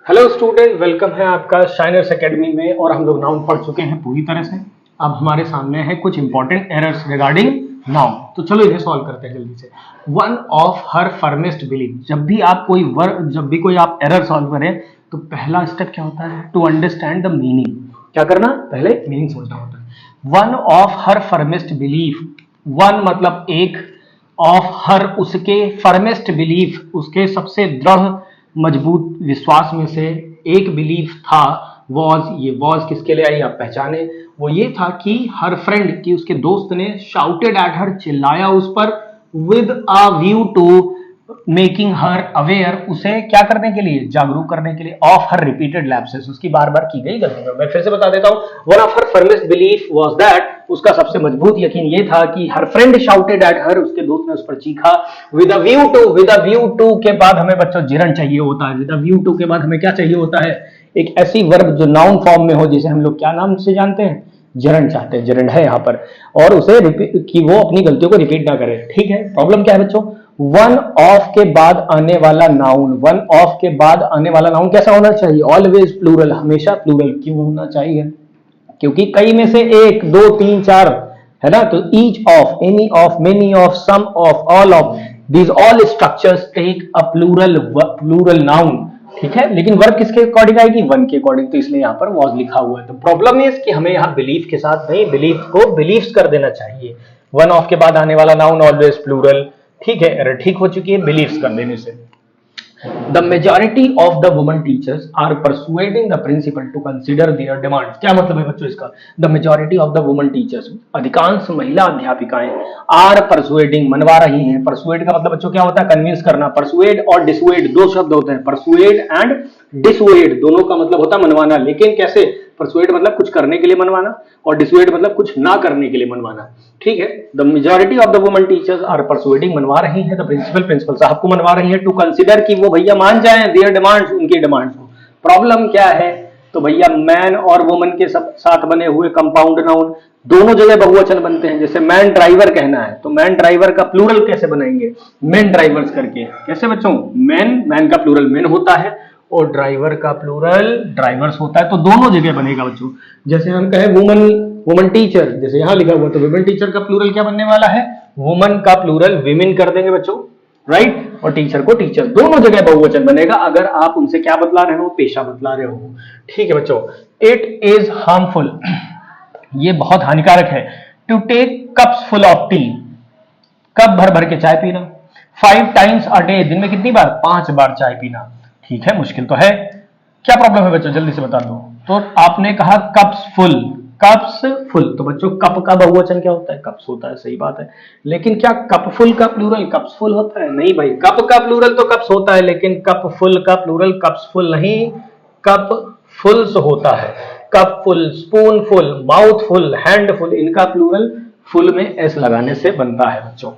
Hello student, welcome है आपका Shiners academy में। और हम लोग नाउन पढ़ चुके हैं पूरी तरह से। अब हमारे सामने है कुछ इंपॉर्टेंट एरर्स रिगार्डिंग नाउन। तो चलो इन्हें सॉल्व करते हैं जल्दी से। One of her firmest believe. जब भी आप एरर सॉल्व करें तो पहला स्टेप क्या होता है? To understand the meaning. क्या करना? पहले मीनिंग समझना होता है। One of her firmest believe. One मतलब एक, ऑफ हर उसके, फर्मेस्ट बिलीफ उसके सबसे दृढ़ मजबूत विश्वास में से एक बिलीफ था। वॉज, ये वॉज किसके लिए आई आप पहचाने। वो ये था कि हर फ्रेंड की उसके दोस्त ने शाउटेड एट हर, चिल्लाया उस पर, with a view to making her aware, उसे क्या करने के लिए? जागरूक करने के लिए। ऑफ हर रिपीटेड लैप्सेस, उसकी बार बार की गई गलतियों। मैं फिर से बता देता हूं। One of her firmest belief was that, उसका सबसे मजबूत यकीन ये था कि her friend shouted at her, उसके दोस्त ने उस पर चीखा। विद अ व्यू टू के बाद हमें बच्चों जिरन चाहिए होता है। विद अ व्यू टू के बाद हमें क्या चाहिए होता है? एक ऐसी वर्ब जो नाउन फॉर्म में हो, जिसे हम लोग क्या नाम से जानते हैं? जरंड चाहते हैं। जरंड है यहाँ पर। और उसे कि वो अपनी गलतियों को रिपीट ना करे। ठीक है। प्रॉब्लम क्या है बच्चों? वन ऑफ के बाद आने वाला नाउन, वन ऑफ के बाद आने वाला नाउन कैसा होना चाहिए? ऑलवेज प्लूरल, हमेशा प्लूरल। क्यों होना चाहिए? क्योंकि कई में से एक, दो, तीन, चार है ना। तो each of, any of, many of, some of, all of, these all structures take a plural noun. ठीक है। लेकिन वर्ब किसके अकॉर्डिंग आएगी? वन के अकॉर्डिंग। तो इसलिए यहाँ पर वॉज लिखा हुआ है। तो प्रॉब्लम इज कि हमें यहाँ बिलीफ के साथ नहीं, बिलीफ को बिलीव्स कर देना चाहिए। वन ऑफ के बाद आने वाला नाउन ऑलवेज प्लूरल। ठीक है। एरर ठीक हो चुकी है बिलीव्स कर देने से। The majority of the women teachers are persuading the principal to consider their demands। क्या मतलब है बच्चों इसका? The majority of the women teachers, अधिकांश महिला अध्यापिकाएं, are persuading, मनवा रही हैं। persuade का मतलब बच्चों क्या होता है? कन्विंस करना। persuade और dissuade दो शब्द होते हैं। persuade and dissuade दोनों का मतलब होता है मनवाना। लेकिन कैसे? persuade मतलब कुछ करने के लिए मनवाना, और dissuade मतलब कुछ ना करने के लिए मनवाना। ठीक है। The majority of the women teachers are persuading, मनवा रही हैं। द प्रिंसिपल साहब को मनवा रही हैं। टू कंसिडर, कि वो भैया मान जाएं देयर डिमांड्स, उनकी डिमांड्स को। प्रॉब्लम क्या है? तो भैया मैन और वुमेन के साथ बने हुए कंपाउंड नाउन दोनों जगह बहुवचन बनते हैं। जैसे मैन ड्राइवर कहना है तो मैन ड्राइवर का प्लूरल कैसे बनाएंगे? मेन ड्राइवर्स करके। कैसे बच्चों? मैन का प्लूरल मेन होता है और ड्राइवर का प्लूरल ड्राइवर्स होता है। तो दोनों जगह बनेगा बच्चों। जैसे हम कहें वुमन टीचर, जैसे यहां लिखा हुआ, तो वुमेन टीचर का प्लूरल क्या बनने वाला है? वुमन का प्लूरल विमेन कर देंगे बच्चों, राइट। और टीचर को टीचर, दोनों जगह बहुवचन बनेगा अगर आप उनसे क्या बतला रहे हो? पेशा बतला रहे हो। ठीक है बच्चों। इट इज हार्मफुल, ये बहुत हानिकारक है। To take cups full of tea, cup भर भर के चाय पीना। 5 टाइम्स अ डे, दिन में कितनी बार? 5 बार चाय पीना। ठीक है, मुश्किल तो है। क्या प्रॉब्लम है बच्चों? जल्दी से बता दो। तो आपने कहा कप्स फुल, कप्स फुल, तो बच्चों कप का बहुवचन क्या होता है? कप्स होता है। सही बात है। लेकिन क्या कप फुल का प्लूरल कप्स फुल होता है? नहीं भाई, कप का प्लूरल तो कप्स होता है, लेकिन कप फुल का प्लूरल कप्स फुल नहीं, कप फुल्स होता है। Cup full, spoon full, mouth full, hand full, इनका प्लूरल फुल में एस लगाने से बनता है बच्चों।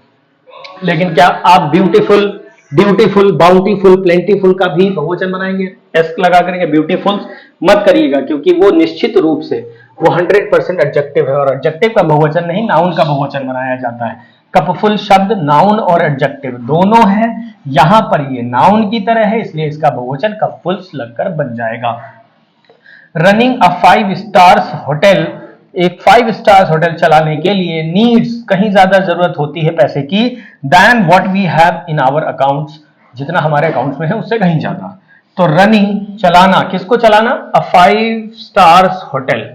लेकिन क्या आप ब्यूटीफुल, बाउंटीफुल, प्लेंटीफुल का भी बहुवचन बनाएंगे? एस लगा करेंगे। ब्यूटीफुल मत करिएगा, क्योंकि वो निश्चित रूप से वो 100% एडजेक्टिव है, और एडजेक्टिव का बहुवचन नहीं, नाउन का बहुवचन बनाया जाता है। कपफुल शब्द नाउन और एडजेक्टिव दोनों है। यहां पर ये नाउन की तरह है, इसलिए इसका बहुवचन कपफुल्स लगकर बन जाएगा। रनिंग अ 5 स्टार्स होटल, एक 5 स्टार्स होटल चलाने के लिए नीड्स, कहीं ज्यादा जरूरत होती है पैसे की, then what we have in our accounts, जितना हमारे अकाउंट्स में है उससे कहीं ज्यादा। तो रनिंग, चलाना, किसको चलाना? अ 5 स्टार्स होटल।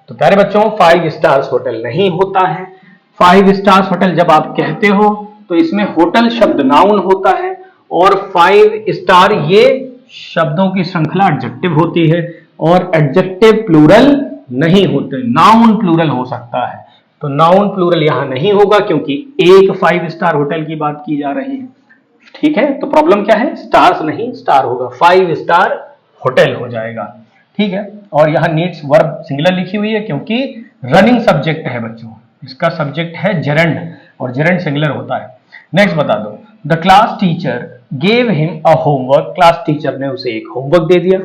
तो प्यारे बच्चों 5 स्टार्स होटल नहीं होता है। 5 स्टार्स होटल जब आप कहते हो तो इसमें होटल शब्द नाउन होता है, और 5 स्टार ये शब्दों की श्रृंखला एडजेक्टिव होती है, और एडजेक्टिव प्लूरल नहीं होते, नाउन प्लूरल हो सकता है। तो नाउन प्लूरल यहां नहीं होगा, क्योंकि एक 5 स्टार होटल की बात की जा रही है। ठीक है। तो प्रॉब्लम क्या है? स्टार्स नहीं, स्टार होगा। 5 स्टार होटल हो जाएगा। ठीक है। और यहां नीड्स वर्ब सिंगुलर लिखी हुई है, क्योंकि रनिंग सब्जेक्ट है बच्चों। इसका सब्जेक्ट है जेरंड, और जेरंड सिंगुलर होता है। नेक्स्ट बता दो। The class teacher gave him a homework, class teacher ने उसे एक होमवर्क दे दिया।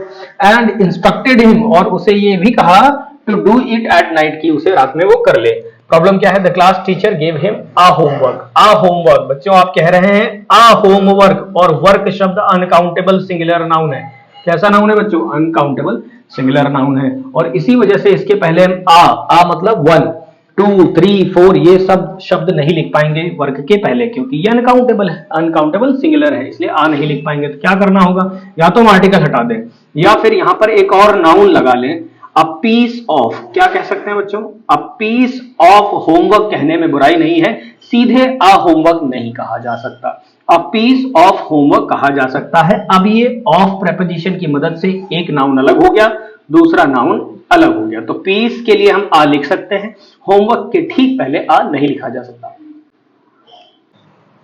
एंड इंस्ट्रक्टेड हिम, और उसे ये भी कहा to do it at night, की उसे रात में वो कर ले। प्रॉब्लम क्या है? The class teacher gave him a homework. A homework बच्चों आप कह रहे हैं अ होमवर्क, और वर्क शब्द अनकाउंटेबल सिंगुलर नाउन है। कैसा नाउन है बच्चों? अनकाउंटेबल सिंगुलर नाउन है। और इसी वजह से इसके पहले हम आ मतलब 1 2 3 4 ये सब शब्द नहीं लिख पाएंगे वर्ग के पहले, क्योंकि ये अनकाउंटेबल है, अनकाउंटेबल सिंगुलर है, इसलिए आ नहीं लिख पाएंगे। तो क्या करना होगा? या तो हम आर्टिकल हटा दें या फिर यहां पर एक और नाउन लगा लें, अ पीस ऑफ। क्या कह सकते हैं बच्चों? अ पीस ऑफ होमवर्क कहने में बुराई नहीं है, सीधे अ होमवर्क नहीं कहा जा सकता, अ पीस ऑफ होमवर्क कहा जा सकता है। अब ये ऑफ प्रेपोजिशन की मदद से एक नाउन अलग हो गया, दूसरा नाउन अलग हो गया। तो पीस के लिए हम आ लिख सकते हैं, होमवर्क के ठीक पहले आ नहीं लिखा जा सकता।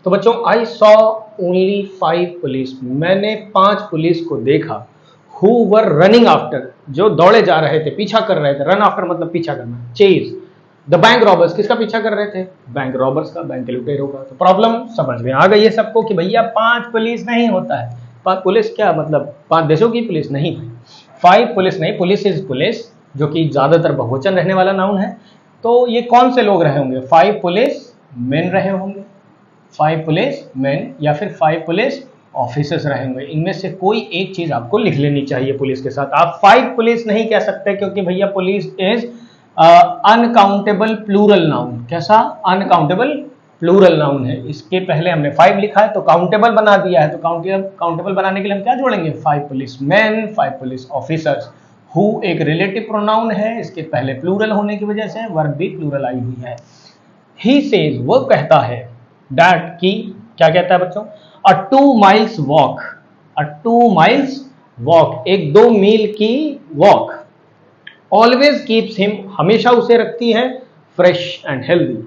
तो बच्चों, आई सॉ ओनली 5 पुलिस, मैंने 5 पुलिस को देखा, हु वर रनिंग आफ्टर, जो दौड़े जा रहे थे, पीछा कर रहे थे। रन आफ्टर मतलब पीछा करना, चेज द बैंक रॉबर्स, किसका पीछा कर रहे थे? बैंक रॉबर्स का, बैंक के लुटेरों का। तो प्रॉब्लम समझ में आ गई है सबको कि भैया 5 पुलिस नहीं होता है। 5 पुलिस क्या मतलब 5 देशों की पुलिस नहीं, 5 पुलिस नहीं, पुलिस इज पुलिस, जो कि ज्यादातर बहुवचन रहने वाला नाउन है। तो ये कौन से लोग रहे होंगे? 5 पुलिस मैन रहे होंगे, 5 पुलिस मैन, या फिर 5 पुलिस ऑफिसर्स रहे होंगे। इनमें से कोई एक चीज आपको लिख लेनी चाहिए पुलिस के साथ। आप 5 पुलिस नहीं कह सकते, क्योंकि भैया police is uncountable plural noun. कैसा? अनकाउंटेबल प्लूरल नाउन है। इसके पहले हमने 5 लिखा है तो काउंटेबल बना दिया है, तो काउंटेबल बनाने के लिए हम क्या जोड़ेंगे? 5 police man, 5 police officers. Who एक रिलेटिव प्रोनाउन है, इसके पहले प्लूरल होने की वजह से वर्ब भी प्लूरल आई हुई है। ही सेज, वो कहता है, दैट की, क्या कहता है बच्चों? अ 2 miles वॉक, अ 2 miles वॉक, एक 2 मील की वॉक, ऑलवेज कीप्स हिम, हमेशा उसे रखती है, fresh and healthy.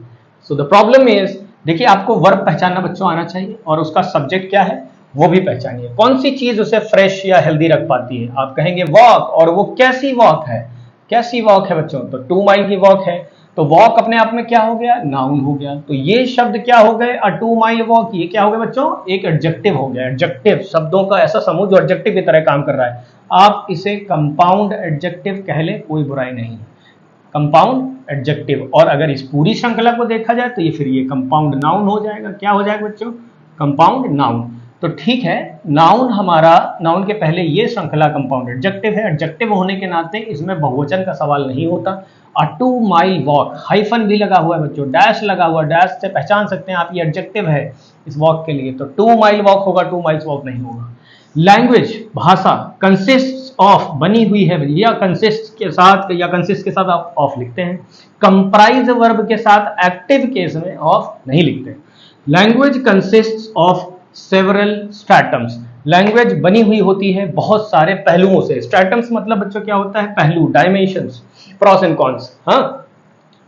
So the problem is, देखिए आपको वर्ब पहचानना बच्चों आना चाहिए, और उसका सब्जेक्ट क्या है वो भी पहचानिए। कौन सी चीज उसे फ्रेश या हेल्दी रख पाती है? आप कहेंगे वॉक, और वो कैसी वॉक है? कैसी वॉक है बच्चों? तो 2 माइल की वॉक है, तो वॉक अपने आप में क्या हो गया? नाउन हो गया। तो ये शब्द क्या हो गए? अ 2 माइल वॉक, ये क्या हो गया बच्चों? एक एडजेक्टिव हो गया। एडजेक्टिव शब्दों का ऐसा समूह जो एडजेक्टिव की तरह काम कर रहा है। आप इसे कंपाउंड एडजेक्टिव कह ले, कोई बुराई नहीं है, कंपाउंड एडजेक्टिव। और अगर इस पूरी श्रृंखला को देखा जाए तो ये फिर ये कंपाउंड नाउन हो जाएगा। क्या हो जाएगा बच्चों? Compound noun. तो ठीक है, नाउन हमारा, नाउन के पहले ये श्रृंखला कंपाउंड एडजेक्टिव है। एडजेक्टिव होने के नाते इसमें बहुवचन का सवाल नहीं होता। अ 2 माइल वॉक, हाइफन भी लगा हुआ है बच्चों, डैश लगा हुआ, डैश से पहचान सकते हैं आप ये एडजेक्टिव है इस वॉक के लिए। तो 2 माइल वॉक होगा, 2 माइल्स वॉक नहीं होगा। लैंग्वेज, भाषा, कंसिस्ट ऑफ, बनी हुई है, या कंसिस्ट के साथ, या कंसिस्ट के साथ आप ऑफ लिखते हैं। कंप्राइज वर्ब के साथ एक्टिव केस में ऑफ नहीं लिखते। Language consist of several stratums, language बनी हुई होती है बहुत सारे पहलुओं से। स्ट्रैटम्स मतलब बच्चों क्या होता है? पहलू, डायमेंशंस, प्रॉस एंड कॉन्स। हाँ,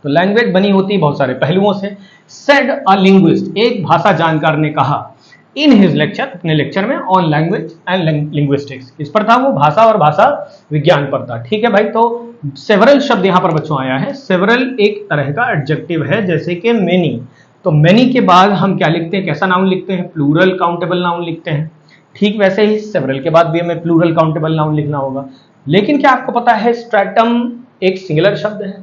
तो लैंग्वेज बनी होती है बहुत सारे पहलुओं से। सेड अ लिंग्विस्ट, एक भाषा जानकार ने कहा, इन हिज लेक्चर, अपने लेक्चर में, ऑन लैंग्वेज एंड लिंग्विस्टिक्स। किस पर था वो? भाषा और भाषा विज्ञान पर था। ठीक है भाई, तो सेवरल शब्द यहां पर बच्चों आया है। सेवरल एक तरह का एडजेक्टिव है, जैसे कि मेनी। तो मेनी के बाद हम क्या लिखते हैं? कैसा नाउन लिखते हैं? प्लूरल काउंटेबल नाउन लिखते हैं। ठीक वैसे ही सेवरल के बाद भी हमें प्लूरल काउंटेबल नाउन लिखना होगा। लेकिन क्या आपको पता है स्ट्रैटम एक सिंगुलर शब्द है?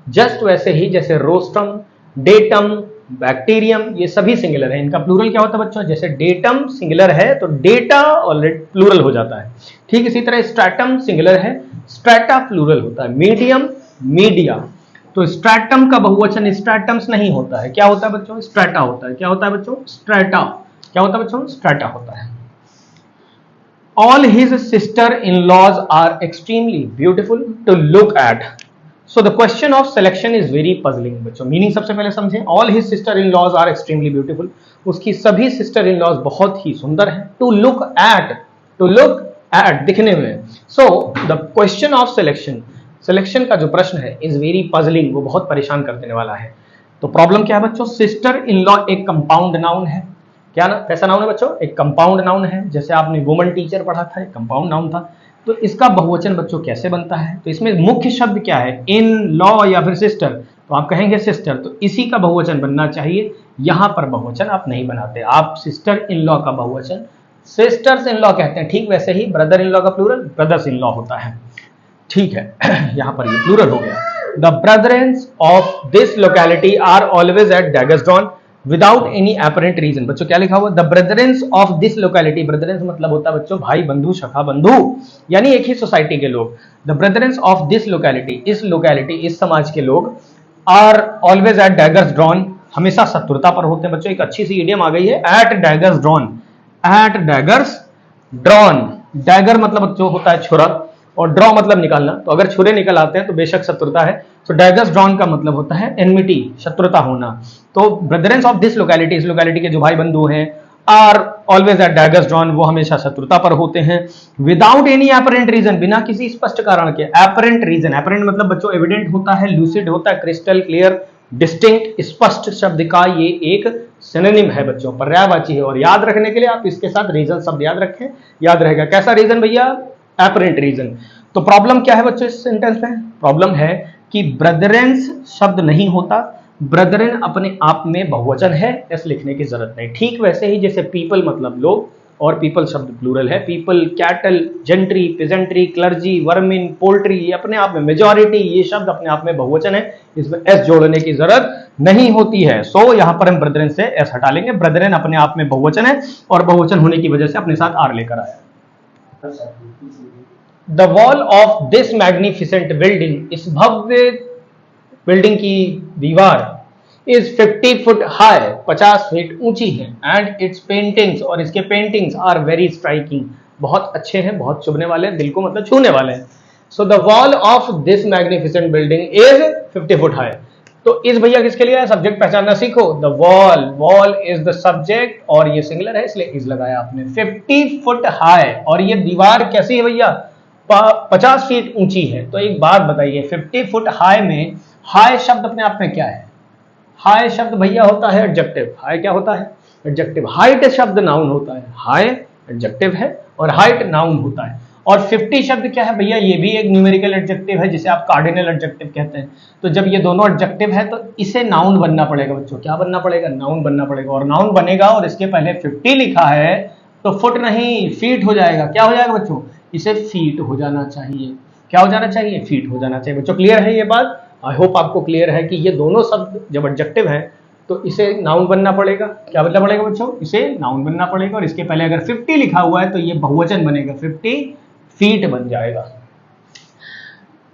जस्ट वैसे ही जैसे रोस्टम, डेटम, बैक्टीरियम, ये सभी सिंगुलर है। इनका प्लूरल क्या होता है बच्चों? जैसे डेटम सिंगुलर है तो डेटा ऑलरेडी प्लूरल हो जाता है। ठीक इसी तरह स्ट्रैटम सिंगुलर है, स्ट्रैटा प्लूरल होता है। मीडियम, मीडिया, तो स्ट्रैटम का बहुवचन स्ट्रैटम्स नहीं होता है। क्या होता है बच्चों? स्ट्रैटा होता है। क्या होता है बच्चों? स्ट्रैटा। क्या होता है बच्चों? स्ट्रैटा होता है। All his sister-in-laws are extremely beautiful to look at. So the question of selection is very puzzling बच्चों। मीनिंग सबसे पहले समझें। All his sister-in-laws are extremely beautiful. उसकी सभी sister-in-laws बहुत ही सुंदर हैं। To look at, to look at दिखने में। So the question of selection, selection का जो प्रश्न है is very puzzling, वो बहुत परेशान कर देने वाला है। तो प्रॉब्लम क्या है बच्चों? sister-in-law एक कंपाउंड नाउन है। क्या ना, कैसा नाउन है बच्चों? एक कंपाउंड नाउन है। जैसे आपने वुमन टीचर पढ़ा था, एक कंपाउंड नाउन था। तो इसका बहुवचन बच्चों कैसे बनता है? तो इसमें मुख्य शब्द क्या है? इन लॉ या फिर सिस्टर, तो आप कहेंगे सिस्टर, तो इसी का बहुवचन बनना चाहिए। यहां पर बहुवचन आप नहीं बनाते, आप सिस्टर इन लॉ का बहुवचन सिस्टर्स इन लॉ कहते हैं। ठीक वैसे ही ब्रदर इन लॉ का प्लूरल ब्रदर्स इन लॉ होता है। ठीक है, यहां पर ये प्लूरल हो गया। The brethren of this locality are always at daggers drawn. Without any apparent reason. बच्चों क्या लिखा हुआ, the brethren of this locality, brethren मतलब होता है बच्चों भाई बंधु सखा बंधु, यानी एक ही सोसाइटी के लोग। The brethren of this locality, इस लोकेलिटी इस समाज के लोग, are always at daggers drawn, हमेशा शत्रुता पर होते हैं। बच्चों एक अच्छी सी इडियम आ गई है, at daggers drawn, at daggers drawn. Dagger मतलब बच्चों होता है छुरा, और ड्रॉ मतलब निकालना, तो अगर छुरे निकल आते हैं तो बेशक शत्रुता है। तो डैगर्स ड्रॉन का मतलब होता है एनमिटी, शत्रुता होना। तो ब्रदरेंस ऑफ दिस लोकेलिटी, इस लोकेलिटी के जो भाई बंधु हैं, are always at daggers drawn, वो हमेशा शत्रुता पर होते हैं। विदाउट एनी एपरेंट रीजन, बिना किसी स्पष्ट कारण के। एपरेंट रीजन, एपरेंट मतलब बच्चों एविडेंट होता है, लूसिड होता है, क्रिस्टल क्लियर, डिस्टिंक्ट, स्पष्ट शब्द का ये एक सिनोनिम है बच्चों, पर्यायवाची है। और याद रखने के लिए आप इसके साथ रीजन शब्द याद रखें, याद रहेगा। कैसा रीजन भैया, एपरेंट रीजन। तो प्रॉब्लम क्या है बच्चों इस सेंटेंस में, प्रॉब्लम है कि ब्रदरेंस शब्द नहीं होता, ब्रदरन अपने आप में बहुवचन है, एस लिखने की जरूरत नहीं। ठीक वैसे ही जैसे पीपल मतलब लोग, और पीपल शब्द प्लूरल है, people, cattle, gentry, pageantry, clergy, vermin, poultry, ये अपने आप में, मेजॉरिटी, ये शब्द अपने आप में बहुवचन है, इसमें एस जोड़ने की जरूरत नहीं होती है। सो यहां पर हम ब्रदरन से एस हटा लेंगे, ब्रदरन अपने आप में बहुवचन है, और बहुवचन होने की वजह से अपने साथ आर लेकर आया। The wall of this magnificent building, इस भव्य बिल्डिंग की दीवार, इज 50 फुट हाई, 50 फीट ऊंची है, एंड इट्स पेंटिंग्स, और इसके पेंटिंग्स आर वेरी स्ट्राइकिंग, बहुत अच्छे हैं, बहुत चुभने वाले हैं, दिल को मतलब छूने वाले हैं। So the wall of this magnificent building is 50 foot high. तो इस भैया किसके लिए है, सब्जेक्ट पहचानना सीखो। The wall, wall is the subject, और ये सिंगुलर है इसलिए इज लगाया आपने। 50 फुट हाई, और ये दीवार कैसी है भैया, 50 फीट ऊंची है। तो एक बात बताइए, 50 फुट हाई में, हाई शब्द अपने आप में क्या है, हाई शब्द भैया होता है एडजेक्टिव। हाई क्या होता है, एडजेक्टिव। हाइट शब्द नाउन होता है, हाई एडजेक्टिव है और हाइट नाउन होता है। और 50 शब्द क्या है भैया, ये भी एक न्यूमेरिकल एडजेक्टिव है, जिसे आप कार्डिनल एडजेक्टिव कहते हैं। तो जब ये दोनों एडजेक्टिव है तो इसे नाउन बनना पड़ेगा बच्चों। क्या बनना पड़ेगा, नाउन बनना पड़ेगा। और नाउन बनेगा और इसके पहले 50 लिखा है तो फुट नहीं फीट हो जाएगा। क्या हो जाएगा बच्चों, इसे फीट हो जाना चाहिए। क्या हो जाना चाहिए, फीट हो जाना चाहिए। बच्चों क्लियर है ये बात, आई होप आपको क्लियर है कि ये दोनों शब्द जब एडजेक्टिव है तो इसे नाउन बनना पड़ेगा। क्या बनना पड़ेगा बच्चों, इसे नाउन बनना पड़ेगा। और इसके पहले अगर 50 लिखा हुआ है तो ये बहुवचन बनेगा, 50 फीट बन जाएगा।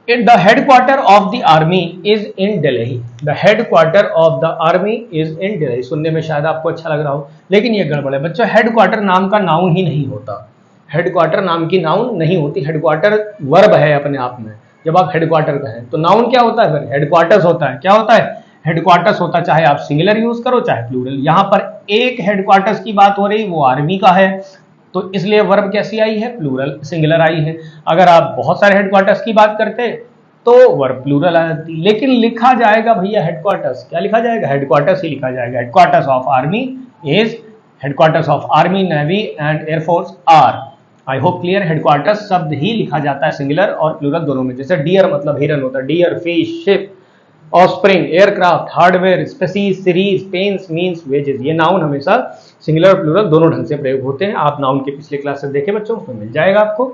The headquarter of the army is in Delhi, the headquarter of the army is in Delhi. सुनने में शायद आपको अच्छा लग रहा हो, लेकिन ये गड़बड़ है बच्चों। हेडक्वार्टर नाम का नाउन ही नहीं होता, हेडक्वार्टर नाम की नाउन नहीं होती। हेडक्वार्टर वर्ब है अपने आप में। जब आप हेडक्वार्टर कहें तो नाउन क्या होता है, फिर हेडक्वार्टर्स होता है। क्या होता है, हेडक्वार्टर्स होता है, चाहे आप सिंगुलर यूज करो चाहे प्लूरल। यहां पर एक हेडक्वार्टर्स की बात हो रही, वो आर्मी का है, तो इसलिए वर्ब कैसी आई है, प्लूरल, सिंगुलर आई है। अगर आप बहुत सारे हेडक्वार्टर्स की बात करते तो वर्ब प्लूरल आ जाती, लेकिन लिखा जाएगा भैया हेडक्वार्टर्स। क्या लिखा जाएगा, हेडक्वार्टर्स ही लिखा जाएगा। Headquarters of army is, headquarters of army, navy and air force are. I hope clear. Headquarters शब्द ही लिखा जाता है सिंगुलर और प्लूरल दोनों में। जैसे डियर मतलब हिरन होता है, deer, fish, ship, offspring, aircraft, hardware, species, series, pence, means, wages, ये नाउन हमेशा सिंगुलर और प्लूरल दोनों ढंग से प्रयोग होते हैं। आप नाउन के पिछले क्लासेस देखें बच्चों, उसमें मिल जाएगा आपको।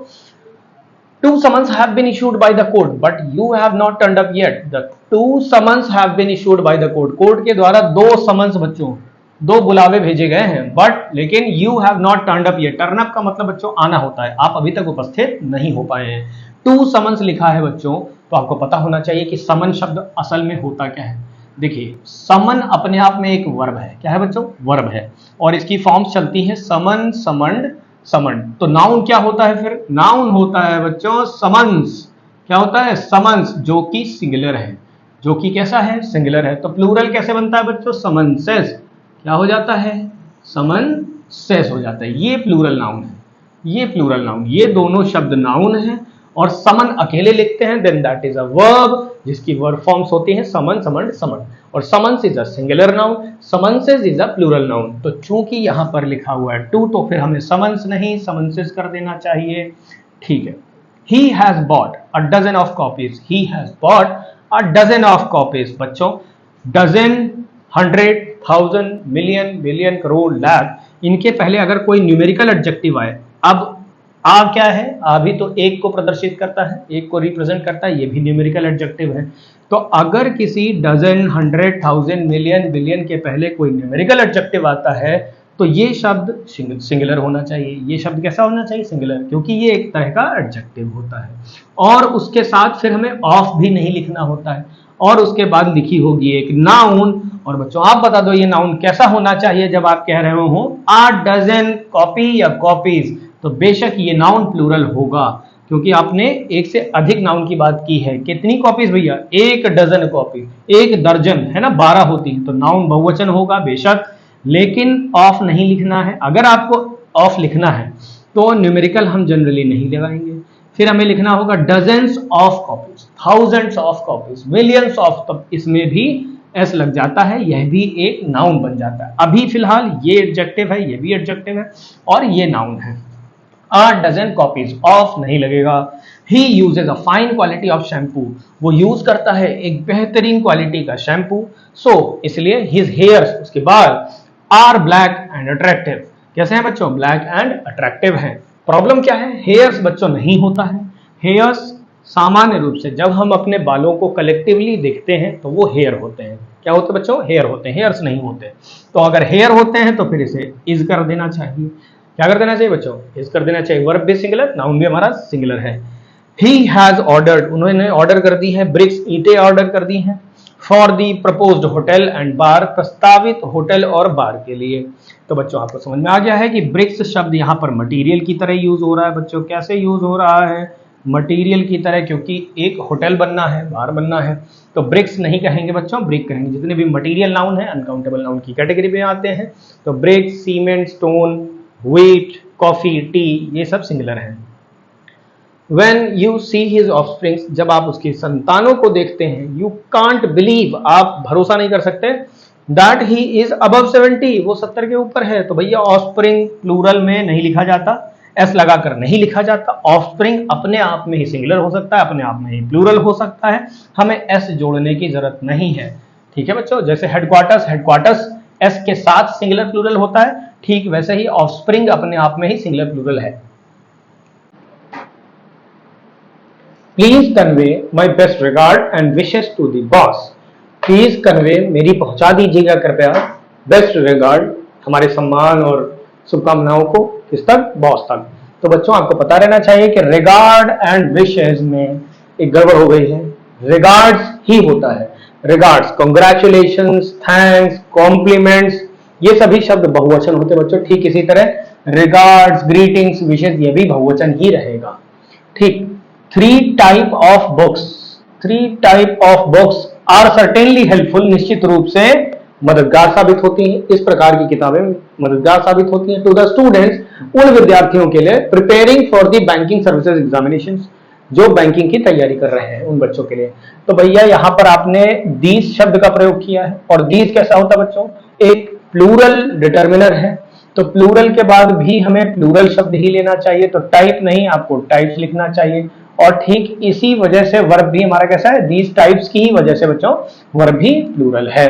Two summons have been issued by the court, but you have not turned up yet. The two summons have been issued by the court. Court के द्वारा दो समन्स बच्चों, दो बुलावे भेजे गए हैं, बट लेकिन you have not turned up yet. Turn up का मतलब बच्चों आना होता है, आप अभी तक उपस्थित नहीं हो पाए हैं। टू समन्स लिखा है बच्चों, तो आपको पता होना चाहिए कि समन शब्द असल में होता क्या है। देखिए, समन अपने आप में एक वर्ब है। क्या है बच्चों, वर्ब है, और इसकी फॉर्म्स चलती हैं समन, समंड, समन। तो नाउन क्या होता है, फिर नाउन होता है बच्चों समन्स। क्या होता है, समन्स, जो कि सिंगुलर है, जो कि कैसा है, सिंगुलर है। तो प्लूरल कैसे बनता है बच्चों, समन्सेस। क्या हो जाता है, समन्सेस हो जाता है। ये प्लूरल नाउन है, ये प्लूरल नाउन, ये दोनों शब्द नाउन है। और समन अकेले लिखते हैं, then that is a verb, जिसकी वर्ब फॉर्म्स होती हैं समन, समंड, समन। और summons is a singular noun, summonses is a plural noun. तो चूंकि यहां पर लिखा हुआ है टू, तो फिर हमें समन्स नहीं समन्सेस कर देना चाहिए। ठीक है। He has bought a dozen of copies. He has bought a dozen of copies. बच्चों, dozen, 100, 1000, million, billion, crore, lakh, इनके पहले अगर कोई न्यूमेरिकल एडजेक्टिव आए, अब आ क्या है? आ भी तो एक को प्रदर्शित करता है, एक को रिप्रेजेंट करता है, ये भी न्यूमेरिकल एडजेक्टिव है। तो अगर किसी डजन, 100, 1000, मिलियन, बिलियन के पहले कोई न्यूमेरिकल एडजेक्टिव आता है तो ये शब्द सिंगुलर होना चाहिए। ये शब्द कैसा होना चाहिए? सिंगुलर, क्योंकि ये एक तरह का एडजेक्टिव होता है। और उसके साथ फिर हमें ऑफ भी नहीं लिखना होता है, और उसके बाद लिखी होगी एक नाउन। और बच्चों आप बता दो ये नाउन कैसा होना चाहिए जब आप कह रहे हो आ डजन कॉपी या कॉपीज, तो बेशक ये नाउन प्लूरल होगा, क्योंकि आपने एक से अधिक नाउन की बात की है। कितनी कॉपीज भैया? एक डजन कॉपी, एक दर्जन है ना, 12 होती है, तो नाउन बहुवचन होगा बेशक, लेकिन ऑफ नहीं लिखना है। अगर आपको ऑफ लिखना है तो न्यूमेरिकल हम जनरली नहीं लगाएंगे, फिर हमें लिखना होगा dozens of copies, thousands of copies, millions of, तब इसमें भी एस लग जाता है, यह भी एक नाउन बन जाता है। अभी फिलहाल ये एडजेक्टिव है, ये भी एडजेक्टिव है, और ये नाउन है। A dozen copies, ऑफ नहीं लगेगा। He uses a fine quality of shampoo, वो यूज करता है एक बेहतरीन क्वालिटी का शैम्पू। सो इसलिए his hairs, उसके बाल, are black and attractive, कैसे हैं बच्चों? ब्लैक एंड अट्रैक्टिव हैं। प्रॉब्लम क्या है? हेयर्स बच्चों नहीं होता है। हेयर्स सामान्य रूप से जब हम अपने बालों को कलेक्टिवली देखते हैं तो वो हेयर होते हैं। क्या होते हैं बच्चों? हेयर होते हैं, हेयर्स नहीं होते। तो अगर हेयर होते हैं तो फिर इसे इज कर देना चाहिए। क्या कर देना चाहिए बच्चों? इज कर देना चाहिए। वर्ब भी सिंगुलर, नाउन भी हमारा सिंगुलर है। ही हैज ऑर्डर्ड, उन्होंने ऑर्डर कर दी है ब्रिक्स, ईंटें ऑर्डर कर दी हैं, for the proposed hotel and bar, प्रस्तावित होटल और बार के लिए। तो बच्चों आपको समझ में आ गया है कि ब्रिक्स शब्द यहाँ पर मटेरियल की तरह यूज हो रहा है। बच्चों कैसे यूज हो रहा है? मटेरियल की तरह, क्योंकि एक होटल बनना है, बार बनना है, तो ब्रिक्स नहीं कहेंगे बच्चों, ब्रिक कहेंगे। जितने भी मटेरियल नाउन है अनकाउंटेबल नाउन की कैटेगरी में आते हैं। तो brick, cement, stone, wheat, coffee, T, ये सब सिंगुलर हैं। When you see his offspring, जब आप उसकी संतानों को देखते हैं, you can't believe, आप भरोसा नहीं कर सकते, that he is above 70, वो 70 के ऊपर है। तो भैया offspring प्लूरल में नहीं लिखा जाता, एस लगाकर नहीं लिखा जाता। ऑफस्प्रिंग अपने आप में ही सिंगुलर हो सकता है, अपने आप में ही प्लूरल हो सकता है, हमें एस जोड़ने की जरूरत नहीं है। ठीक है बच्चों, जैसे हेडक्वार्टर्स, हेडक्वार्टर्स एस के साथ सिंगुलर प्लूरल होता है, ठीक वैसे ही ऑफस्प्रिंग अपने आप में ही सिंगुलर प्लूरल है। Please convey my best regard and wishes to the boss. Please convey, मेरी पहुंचा दीजिएगा कृपया, बेस्ट रिगार्ड, हमारे सम्मान और शुभकामनाओं को किस तक? बॉस तक। तो बच्चों आपको पता रहना चाहिए कि रिगार्ड एंड विशेस में एक गड़बड़ हो गई है। रिगार्ड्स ही होता है, रिगार्ड्स, कॉन्ग्रेचुलेशंस, थैंक्स, कॉम्प्लीमेंट्स, ये सभी शब्द बहुवचन होते हैं बच्चों। ठीक इसी तरह रिगार्ड्स, ग्रीटिंग्स, विशेस, ये भी बहुवचन ही रहेगा। ठीक। 3 type of books, 3 type of books are certainly helpful, निश्चित रूप से मददगार साबित होती हैं। इस प्रकार की किताबें मददगार साबित होती हैं टू द स्टूडेंट्स, उन विद्यार्थियों के लिए, preparing for the banking services examinations, जो बैंकिंग की तैयारी कर रहे हैं उन बच्चों के लिए। तो भैया यहाँ पर आपने दीज शब्द का प्रयोग किया है, और दीज कैसा होता है बच्चों? एक प्लूरल डिटर्मिनर है, तो प्लूरल के बाद भी हमें प्लूरल शब्द ही लेना चाहिए, तो टाइप नहीं, आपको टाइप्स लिखना चाहिए। और ठीक इसी वजह से वर्ब भी हमारा कैसा है? दीज टाइप्स की ही वजह से बच्चों वर्ब भी प्लूरल है।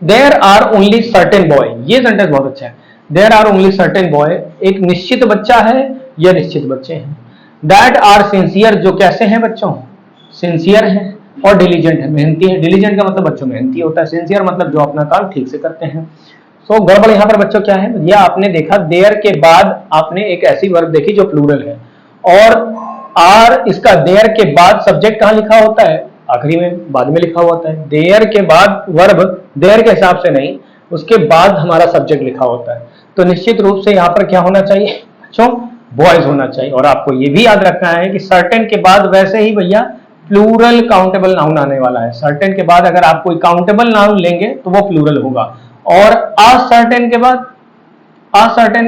There are only certain boy, ये सेंटेंस बहुत अच्छा है। There are only certain boy, एक निश्चित बच्चा है या निश्चित बच्चे हैं। दैट आर सिंसियर, जो कैसे हैं बच्चों? सिंसियर हैं। और डिलीजेंट है, मेहनती है। डिलीजेंट का मतलब बच्चों मेहनती होता है, सिंसियर मतलब जो अपना काम ठीक से करते हैं। सो गड़बड़ यहाँ पर बच्चों क्या है? यह आपने देखा देयर के बाद आपने एक ऐसी वर्ब देखी जो प्लूरल है, और आर इसका देयर के बाद सब्जेक्ट कहाँ लिखा होता है? आखिरी में, बाद में लिखा होता है। देयर के बाद वर्ब देयर के हिसाब से नहीं, उसके बाद हमारा सब्जेक्ट लिखा होता है। तो निश्चित रूप से यहाँ पर क्या होना चाहिए बच्चों? बॉयज होना चाहिए। और आपको ये भी याद रखना है कि सर्टेन के बाद वैसे ही भैया प्लूरल काउंटेबल नाउन आने वाला है। सर्टेन के बाद अगर आप कोई काउंटेबल नाउन लेंगे तो वो प्लूरल होगा, और असर्टेन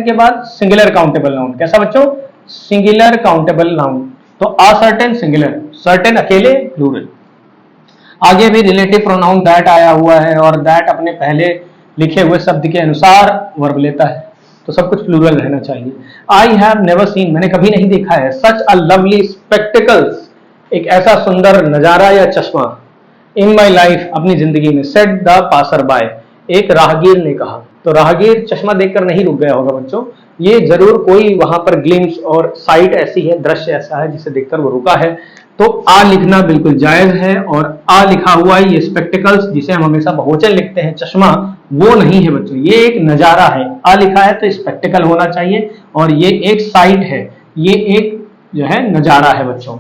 के बाद सिंगुलर काउंटेबल नाउन। कैसा बच्चों? Singular countable noun. तो असर्टेन सिंगुलर, सर्टेन अकेले प्लूरल। आगे भी रिलेटिव प्रोनाउन दैट आया हुआ है, और दैट अपने पहले लिखे हुए शब्द के अनुसार वर्ब लेता है, तो सब कुछ प्लूरल रहना चाहिए। आई हैव नेवर सीन, मैंने कभी नहीं देखा है, सच अ लवली स्पेक्टिकल्स, एक ऐसा सुंदर नजारा या चश्मा, इन माई लाइफ, अपनी जिंदगी में, सेड द पासर बाय, एक राहगीर ने कहा। तो राहगीर चश्मा देखकर नहीं रुक गया होगा बच्चों, ये जरूर कोई वहां पर ग्लिम्स और साइट ऐसी है, दृश्य ऐसा है जिसे देखकर वो रुका है। तो आ लिखना बिल्कुल जायज है, और आ लिखा हुआ है, ये स्पेक्टिकल्स जिसे हम हमेशा बहुवचन लिखते हैं चश्मा, वो नहीं है बच्चों, ये एक नजारा है। आ लिखा है तो स्पेक्टिकल होना चाहिए, और ये एक साइट है, ये एक जो है नजारा है बच्चों।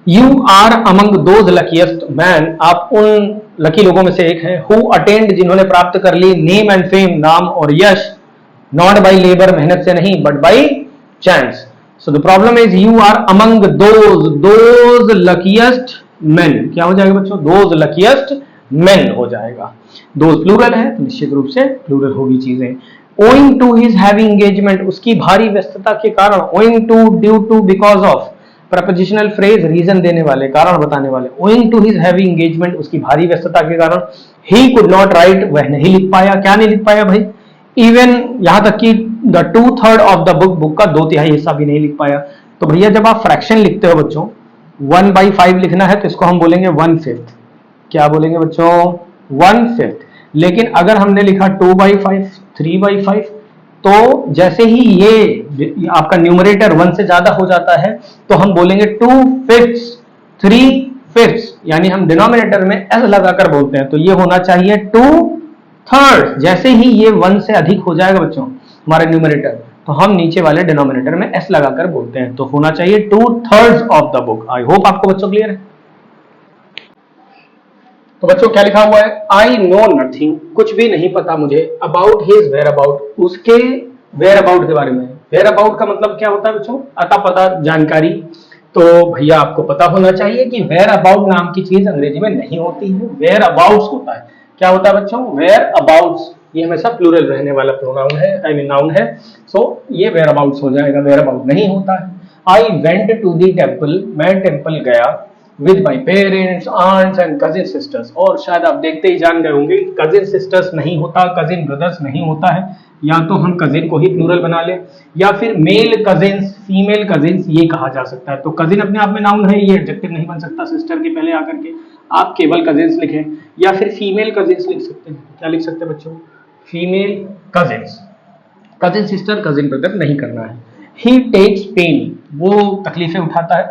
You are among those luckiest man, आप उन लकी लोगों में से एक हैं, हु अटेंड, जिन्होंने प्राप्त कर ली, नेम एंड फेम, नाम और यश, नॉट बाई लेबर, मेहनत से नहीं, but by chance. So the problem is you are among those luckiest men, क्या हो जाएगा बच्चों, दोज लकीएस्ट मेन हो जाएगा। दोज प्लूरल है तो निश्चित रूप से प्लूरल होगी चीजें। Owing to his heavy engagement, उसकी भारी व्यस्तता के कारण, owing to, due to, because of, prepositional phrase, reason देने वाले, कारण बताने वाले। Owing to his heavy engagement, उसकी भारी व्यस्तता के कारण, ही कुड नॉट राइट, वह नहीं लिख पाया, क्या नहीं लिख पाया भाई, इवन यहां तक कि the 2/3 of the book, book का 2/3 हिस्सा भी नहीं लिख पाया। तो भैया जब आप फ्रैक्शन लिखते हो बच्चों, 1/5 लिखना है तो इसको हम बोलेंगे 1/5, क्या बोलेंगे बच्चों, 1/5। लेकिन अगर हमने लिखा 2/5, 3/5, तो जैसे ही ये आपका न्यूमरेटर 1 से ज्यादा हो जाता है तो हम बोलेंगे 2/5, 3/5, यानी हम डिनोमिनेटर में एस लगाकर बोलते हैं, तो ये होना चाहिए 2/3। जैसे ही ये 1 से अधिक हो जाएगा बच्चों हमारा न्यूमरेटर, तो हम नीचे वाले डिनोमिनेटर में एस लगाकर बोलते हैं, तो होना चाहिए 2/3 of the book. I hope आपको बच्चों क्लियर है। तो बच्चों क्या लिखा हुआ है, आई नो नथिंग, कुछ भी नहीं पता मुझे, अबाउट हिज वेयर अबाउट, उसके वेयर अबाउट के बारे में। वेयर अबाउट का मतलब क्या होता है बच्चों, अता पता, जानकारी। तो भैया आपको पता होना चाहिए कि वेयर अबाउट नाम की चीज अंग्रेजी में नहीं होती है, वेयर अबाउट्स होता है। क्या होता है बच्चों, वेयर अबाउट्स, ये हमेशा प्लूरल रहने वाला प्रोनाउन है, आई मीन नाउन है। सो ये वेयर अबाउट्स हो जाएगा, वेयर अबाउट नहीं होता है। I went to the temple, मैं टेम्पल गया, with my parents, aunts and cousin sisters, और शायद आप देखते ही जान गए होंगे कजिन सिस्टर्स नहीं होता, कजिन ब्रदर्स नहीं होता है, या तो हम कजिन को ही प्लूरल बना ले, या फिर मेल कजिन्स, फीमेल कजिन्स ये कहा जा सकता है। तो कजिन अपने आप में नाउन है, ये एडजेक्टिव नहीं बन सकता सिस्टर के पहले आकर के, आप केवल कजिन्स लिखें, या फिर फीमेल कजिन्स लिख सकते हैं। क्या लिख सकते हैं बच्चों, female cousins, cousin sister, cousin brother नहीं करना है। ही टेक्स पेन, वो तकलीफें उठाता है,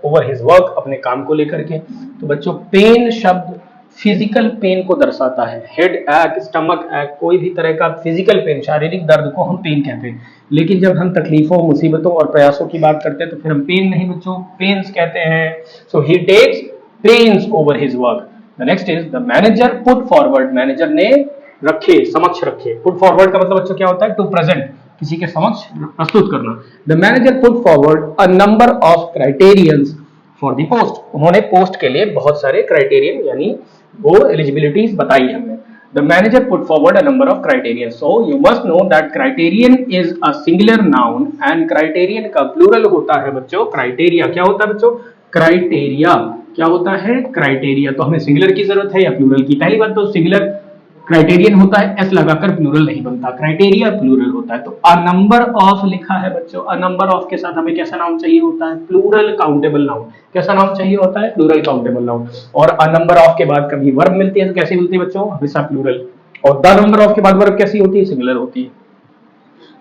ओवर हिज वर्क, अपने काम को लेकर के। तो बच्चों पेन शब्द फिजिकल पेन को दर्शाता है, हेड एक, स्टमक एक, कोई भी तरह का फिजिकल पेन, शारीरिक दर्द को हम पेन कहते हैं। लेकिन जब हम तकलीफों, मुसीबतों और प्रयासों की बात करते हैं तो फिर हम पेन नहीं बच्चों, पेन्स कहते हैं। So he takes pains over his work. The next is the manager put forward, manager ने रखे, समक्ष रखे। पुट फॉरवर्ड का मतलब बच्चों क्या होता है, टू प्रेजेंट, किसी के समक्ष प्रस्तुत करना। The manager put forward a number of criterions for the post, उन्होंने पोस्ट के लिए बहुत सारे क्राइटेरियन यानी वो एलिजिबिलिटीज बताई हमें। The manager put forward a number of criterion, so you must know that criterion is a singular noun and criterion का प्लूरल होता है बच्चों क्राइटेरिया। क्या होता है बच्चों, क्राइटेरिया। क्या होता है, क्राइटेरिया। तो हमें सिंगुलर की जरूरत है या प्लूरल की, पहली बात तो सिंगुलर क्राइटेरियन होता है, एस लगाकर प्लूरल नहीं बनता, क्राइटेरिया प्लूरल होता है। तो अ नंबर ऑफ लिखा है बच्चों, अ नंबर ऑफ के साथ हमें कैसा नाउन चाहिए होता है, प्लूरल काउंटेबल नाउन। कैसा नाउन चाहिए होता है, प्लूरल काउंटेबल नाउन। और अ नंबर ऑफ के बाद कभी वर्ब मिलती है तो कैसे मिलती है बच्चों, हमेशा प्लूरल। और द नंबर ऑफ के बाद वर्ब कैसी होती है, सिंगुलर होती है।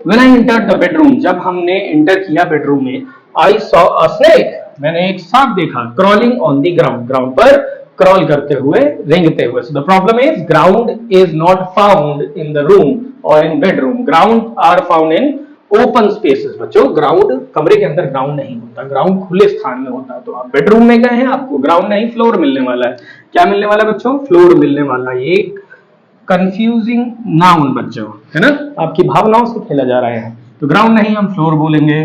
When I entered the bedroom, जब हमने इंटर किया बेडरूम में, I saw a snake, मैंने एक सांप देखा, crawling on the ground, ground पर क्रॉल करते हुए, रेंगते हुए। So the problem is ground is not found in the room or in bedroom. Ground are found in open spaces. बच्चों ग्राउंड कमरे के अंदर ग्राउंड नहीं होता, ग्राउंड खुले स्थान में होता है। तो आप बेडरूम में गए हैं, आपको ग्राउंड नहीं फ्लोर मिलने वाला है। क्या मिलने वाला है बच्चों, फ्लोर मिलने वाला है। ये कंफ्यूजिंग नाउन बच्चों है ना, आपकी भावनाओं से खेला जा रहा है। तो ग्राउंड नहीं, हम फ्लोर बोलेंगे।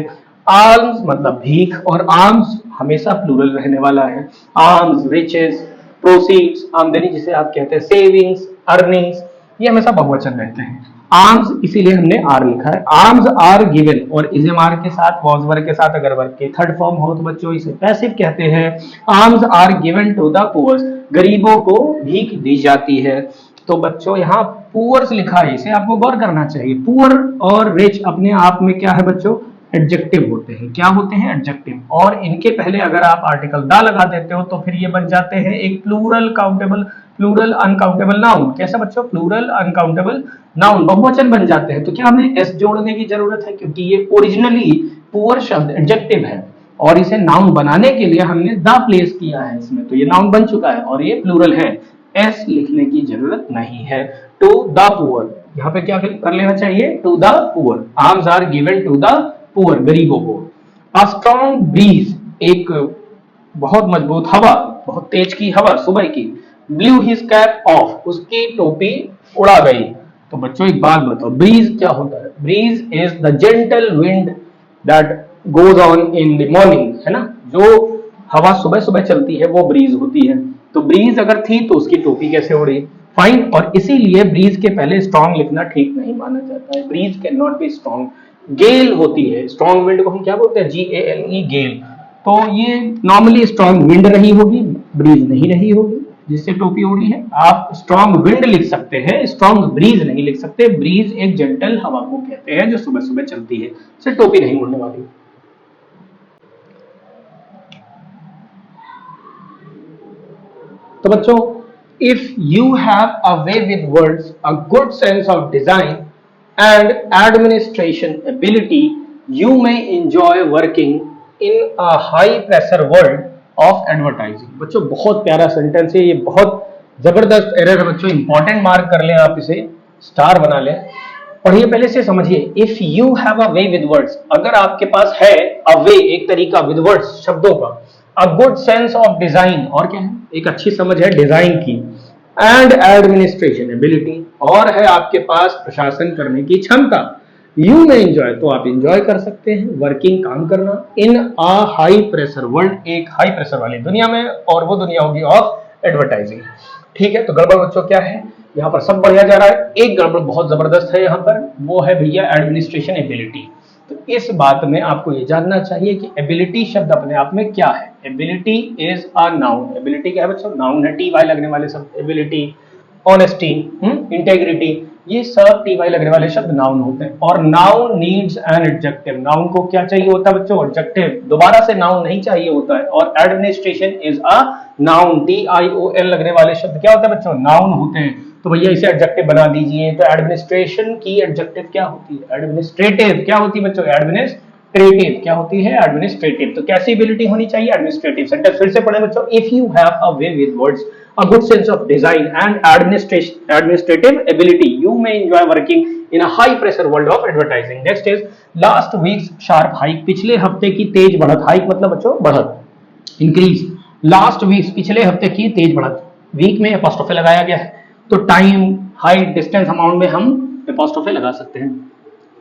आर्म्स मतलब भीख, और आर्म्स हमेशा प्लूरल रहने वाला है। आर्म्स, रिचेस, प्रोसीड्स, आमदनी जिसे आप कहते हैं, सेविंग्स, अर्निंग्स, ये हमेशा बहुवचन रहते हैं। आर्म्स इसीलिए हमने आर लिखा है। आर्म्स आर गिवन, और इजम आर के साथ, वॉज वर्ग के साथ अगर वर्ग के थर्ड फॉर्म हो तो बच्चों इसे पैसिव कहते हैं। Alms are given to the poors, गरीबों को भीख दी जाती है। तो बच्चों यहाँ पुअर्स लिखा है, इसे आपको गौर करना चाहिए। पुअर और रिच अपने आप में क्या है बच्चों, एडजेक्टिव होते हैं। क्या होते हैं, एडजेक्टिव। और इनके पहले अगर आप आर्टिकल दा लगा देते हो तो फिर ये बन जाते हैं एक plural countable plural uncountable noun. कैसा बच्चों? प्लूरल अनकाउंटेबल नाउन, बहुवचन बन जाते हैं। तो क्या हमें एस जोड़ने की जरूरत है? क्योंकि ये ओरिजिनली पुअर शब्द एडजेक्टिव है और इसे नाउन बनाने के लिए हमने द प्लेस किया है इसमें, तो ये नाउन बन चुका है और ये प्लूरल है। एस लिखने की जरूरत नहीं है। टू द पुअर, यहाँ पे क्या कर लेना चाहिए? To the poor. Alms are given to the poor, गरीबों को। अ स्ट्रॉन्ग ब्रीज, एक बहुत मजबूत हवा, बहुत तेज की हवा सुबह की। ब्लू हिज कैप ऑफ, उसकी टोपी उड़ा गई। तो बच्चों एक बात बताओ, ब्रीज क्या होता है? Breeze is the gentle wind that goes on in the morning, है ना? जो हवा सुबह सुबह चलती है वो ब्रीज होती है। तो ब्रीज अगर थी तो उसकी टोपी कैसे उड़ी? फाइन। और इसीलिए ब्रीज के पहले स्ट्रॉन्ग लिखना ठीक नहीं माना जाता है। Breeze can not be strong. Gale होती है, स्ट्रॉन्ग विंड को हम क्या बोलते हैं? GALE, गेल। तो ये नॉर्मली स्ट्रॉन्ग विंड रही होगी, ब्रीज नहीं रही होगी जिससे टोपी उड़ी है। आप स्ट्रॉन्ग विंड लिख सकते हैं, स्ट्रॉन्ग ब्रीज नहीं लिख सकते। ब्रीज एक जेंटल हवा को कहते हैं जो सुबह सुबह चलती है, इससे टोपी नहीं उड़ने वाली। तो बच्चों, if you have a way with words, a good sense of design and administration ability, you may enjoy working in a high pressure world of advertising. बच्चों बहुत प्यारा सेंटेंस है ये, बहुत जबरदस्त एरर है बच्चों, इंपॉर्टेंट मार्क कर लें आप, इसे स्टार बना लें। पढ़िए पहले से समझिए। If you have a way with words, अगर आपके पास है अ वे, एक तरीका, विद वर्ड्स, शब्दों का। A good sense of design, और क्या है? एक अच्छी समझ है डिजाइन की। एंड एडमिनिस्ट्रेशन एबिलिटी, और है आपके पास प्रशासन करने की क्षमता। यू में एंजॉय, तो आप एंजॉय कर सकते हैं वर्किंग, काम करना, इन अ हाई प्रेशर वर्ल्ड, एक हाई प्रेशर वाली दुनिया में, और वो दुनिया होगी ऑफ एडवर्टाइजिंग। ठीक है, तो गड़बड़ बच्चों क्या है? यहाँ पर सब बढ़िया जा रहा है, एक गड़बड़ बहुत जबरदस्त है यहाँ पर, वो है भैया एडमिनिस्ट्रेशन एबिलिटी। तो इस बात में आपको ये जानना चाहिए कि एबिलिटी शब्द अपने आप में क्या है। Ability is a noun. Ability क्या है बच्चों? नाउन है। TY लगने वाले शब्द, एबिलिटी, ऑनेस्टी, इंटेग्रिटी, ये सब TY लगने वाले शब्द नाउन होते हैं। और noun needs an adjective, noun को क्या चाहिए होता है बच्चों? एडजेक्टिव। दोबारा से नाउन नहीं चाहिए होता है। और administration is a noun. TION लगने वाले शब्द क्या होते हैं बच्चों? नाउन होते हैं। तो भैया इसे एडजेक्टिव बना दीजिए। तो एडमिनिस्ट्रेशन की एडजेक्टिव क्या होती है? एडमिनिस्ट्रेटिव। क्या होती है बच्चों? एडमिनिस्ट्रेटिव। क्या होती है? एडमिनिस्ट्रेटिव। तो कैसी एबिलिटी होनी चाहिए? एडमिनिस्ट्रेटिव। सेंटेंस फिर से पढ़े बच्चों। If you have a way with words, a good sense of design and administrative ability, you may enjoy working in a high pressure world of advertising. Next is last week's sharp hike, पिछले हफ्ते की तेज बढ़त। Hike मतलब बच्चों बढ़त, increase. Last week, पिछले हफ्ते की तेज बढ़त, वीक में एपोस्ट्रोफे लगाया गया है, तो टाइम, हाइट, डिस्टेंस, अमाउंट में हम एपोस्ट्रोफे लगा सकते हैं।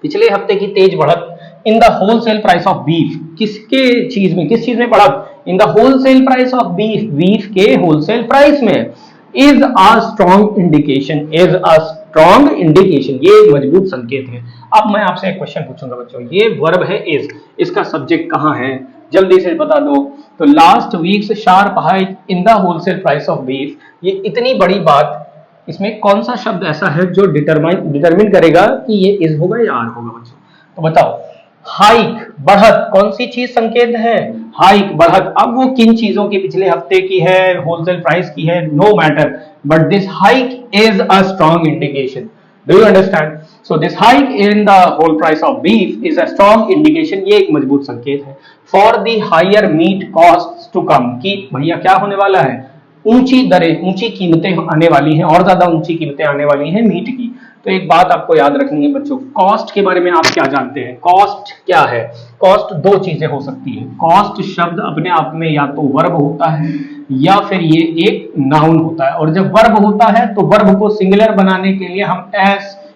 पिछले हफ्ते की तेज बढ़त in the wholesale price of beef, किसके चीज में, किस चीज में बढ़त? In the wholesale price of beef, beef के होलसेल प्राइस में। Is a strong indication, is a strong indication, ये मजबूत संकेत है। अब मैं आपसे एक क्वेश्चन पूछूंगा बच्चों, ये वर्ब है इज, इसका सब्जेक्ट कहां है? जल्दी से बता दो। तो last weeks sharp hike in the wholesale price of beef, ये इतनी बड़ी बात, इसमें कौन सा शब्द ऐसा है जो डिटरमिन करेगा कि ये इज होगा या आर होगा बच्चों? तो बताओ। हाइक, बढ़त, कौन सी चीज संकेत है? हाइक, बढ़त। अब वो किन चीजों की पिछले हफ्ते की है, होलसेल प्राइस की है, no matter, but this hike is a strong indication. Do you understand? So this hike in the whole price of beef is a strong indication, ये एक मजबूत संकेत है। For the higher meat cost to come, कि भैया क्या होने वाला है? ऊंची दरें, ऊंची कीमतें आने वाली हैं, और ज्यादा ऊंची कीमतें आने वाली हैं मीट की। तो एक बात आपको याद रखनी है बच्चों, कॉस्ट के बारे में आप क्या जानते हैं? कॉस्ट क्या है? कॉस्ट दो चीजें हो सकती है। कॉस्ट शब्द अपने आप में या तो वर्ब होता है या फिर ये एक नाउन होता है। और जब वर्ब होता है तो वर्ब को सिंगुलर बनाने के लिए हम SES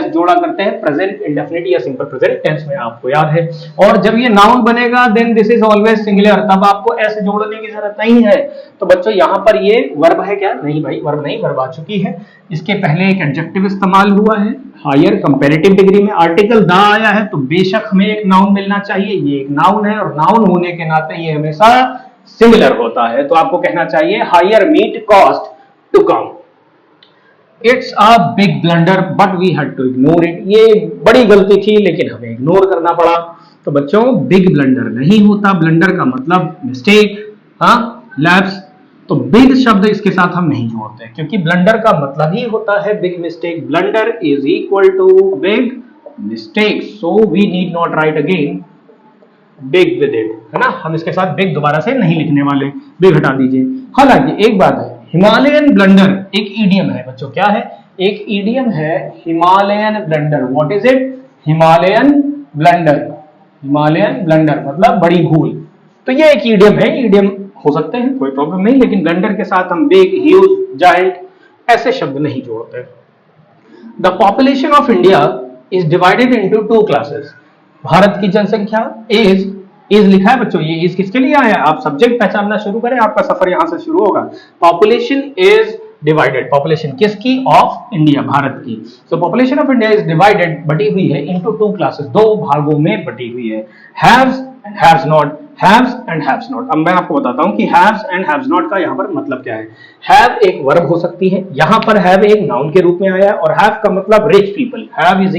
जोड़ा करते हैं प्रेजेंट इंडेफिनिट या सिंपल प्रेजेंट टेंस में, आपको याद है। और जब ये नाउन बनेगा then this is always singular, तब आपको एस जोड़ने की जरूरत नहीं है। तो बच्चों यहाँ पर ये वर्ब है क्या? नहीं भाई, वर्ब नहीं, वर्ब आ चुकी है। इसके पहले एक एडजेक्टिव इस्तेमाल हुआ है, हायर कंपैरेटिव डिग्री में आर्टिकल द आया है, तो बेशक हमें एक नाउन मिलना चाहिए। ये एक नाउन है और नाउन होने के नाते ये हमेशा सिंगुलर होता है। तो आपको कहना चाहिए higher meat cost to come. It's a big blunder but we had to ignore it, ये बड़ी गलती थी लेकिन हमें इग्नोर करना पड़ा। तो बच्चों बिग ब्लंडर नहीं होता, ब्लंडर का मतलब मिस्टेक, हाँ, लैप्स। तो बिग शब्द इसके साथ हम नहीं जोड़ते क्योंकि ब्लंडर का मतलब ही होता है big mistake. Blunder is equal to big mistake, so we need not write again big with it, है ना। हम इसके साथ बिग दोबारा से नहीं लिखने वाले, बिग हटा दीजिए। हालांकि एक बात है, हिमालयन ब्लंडर एक ईडियम है बच्चों। क्या है? एक ईडियम है Himalayan blunder. What is it? Himalayan blunder. Himalayan blunder मतलब बड़ी भूल। तो ये एक ईडियम है, ईडियम हो सकते हैं, कोई प्रॉब्लम नहीं, लेकिन ब्लंडर के साथ हम बिग, ह्यूज, जायंट ऐसे शब्द नहीं जोड़ते। The population of India is divided into two classes. Bharat की जनसंख्या इज लिखा है बच्चों, ये इज किसके लिए आया? आप सब्जेक्ट पहचानना शुरू करें, आपका सफर यहां से शुरू होगा। पॉपुलेशन इज डिवाइडेड, पॉपुलेशन किसकी? ऑफ इंडिया, भारत की। सो population of India is divided, बटी हुई है इनटू टू क्लासेस, दो भागों में बटी हुई है। Haves and haves not, haves and haves not. अब मैं आपको बताता हूं कि हैव्स एंड हैव्स नॉट का यहां पर मतलब क्या है। हैव एक वर्ब हो सकती है, यहां पर हैव एक नाउन के रूप में आया है, और हैव का मतलब rich people. Have is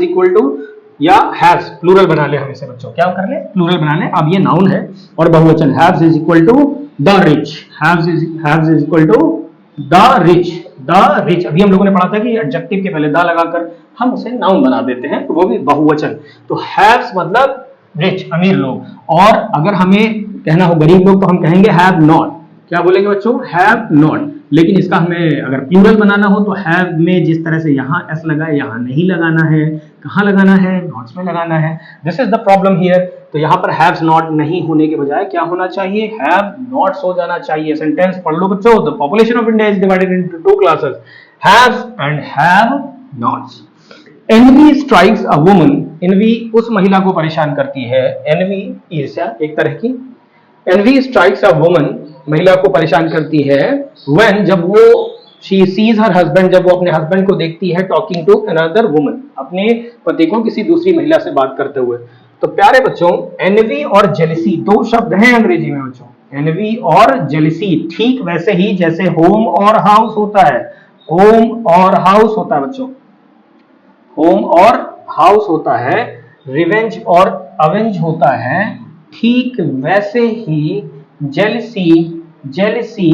equal to या हैव्स, प्लूरल बना ले हम इसे बच्चों, क्या कर ले? प्लूरल बना ले। अब ये नाउन है और बहुवचन, haves is equal to the rich, haves is equal to the rich, the rich. अभी हम लोगों ने पढ़ा था कि एडजेक्टिव के पहले द लगाकर हम उसे नाउन बना देते हैं, तो वो भी बहुवचन। तो हैव्स मतलब रिच, अमीर लोग, और अगर हमें कहना हो गरीब लोग तो हम कहेंगे हैव नॉट। क्या बोलेंगे बच्चों? Have not. लेकिन इसका हमें अगर प्लूरल बनाना हो तो हैव में जिस तरह से यहाँ एस लगा है, यहाँ नहीं लगाना है। कहाँ लगाना है? नॉट्स में लगाना है। This is the problem here. तो यहाँ पर हैव्स नॉट नहीं होने के बजाय क्या होना चाहिए? हैव नॉट्स हो जाना चाहिए। सेंटेंस पढ़ लो बच्चों। The population of India is divided into two classes, haves and have nots. Envy strikes a woman, envy उस महिला को परेशान करती है। एनवी ईर्ष्या एक तरह की। एनवी स्ट्राइक्स अ वुमन, महिला को परेशान करती है। व्हेन, जब वो शी सीज हर हस्बैंड, जब वो अपने हस्बैंड को देखती है टॉकिंग टू अनदर वुमन, अपने पति को किसी दूसरी महिला से बात करते हुए। तो प्यारे बच्चों, एनवी और जेलिसी दो शब्द हैं अंग्रेजी में बच्चों। एनवी और जेलिसी, ठीक वैसे ही जैसे होम और हाउस होता है। होम और हाउस होता है बच्चों, होम और हाउस होता है। रिवेंज और अवेंज होता है। ठीक वैसे ही जेलसी, जेलसी,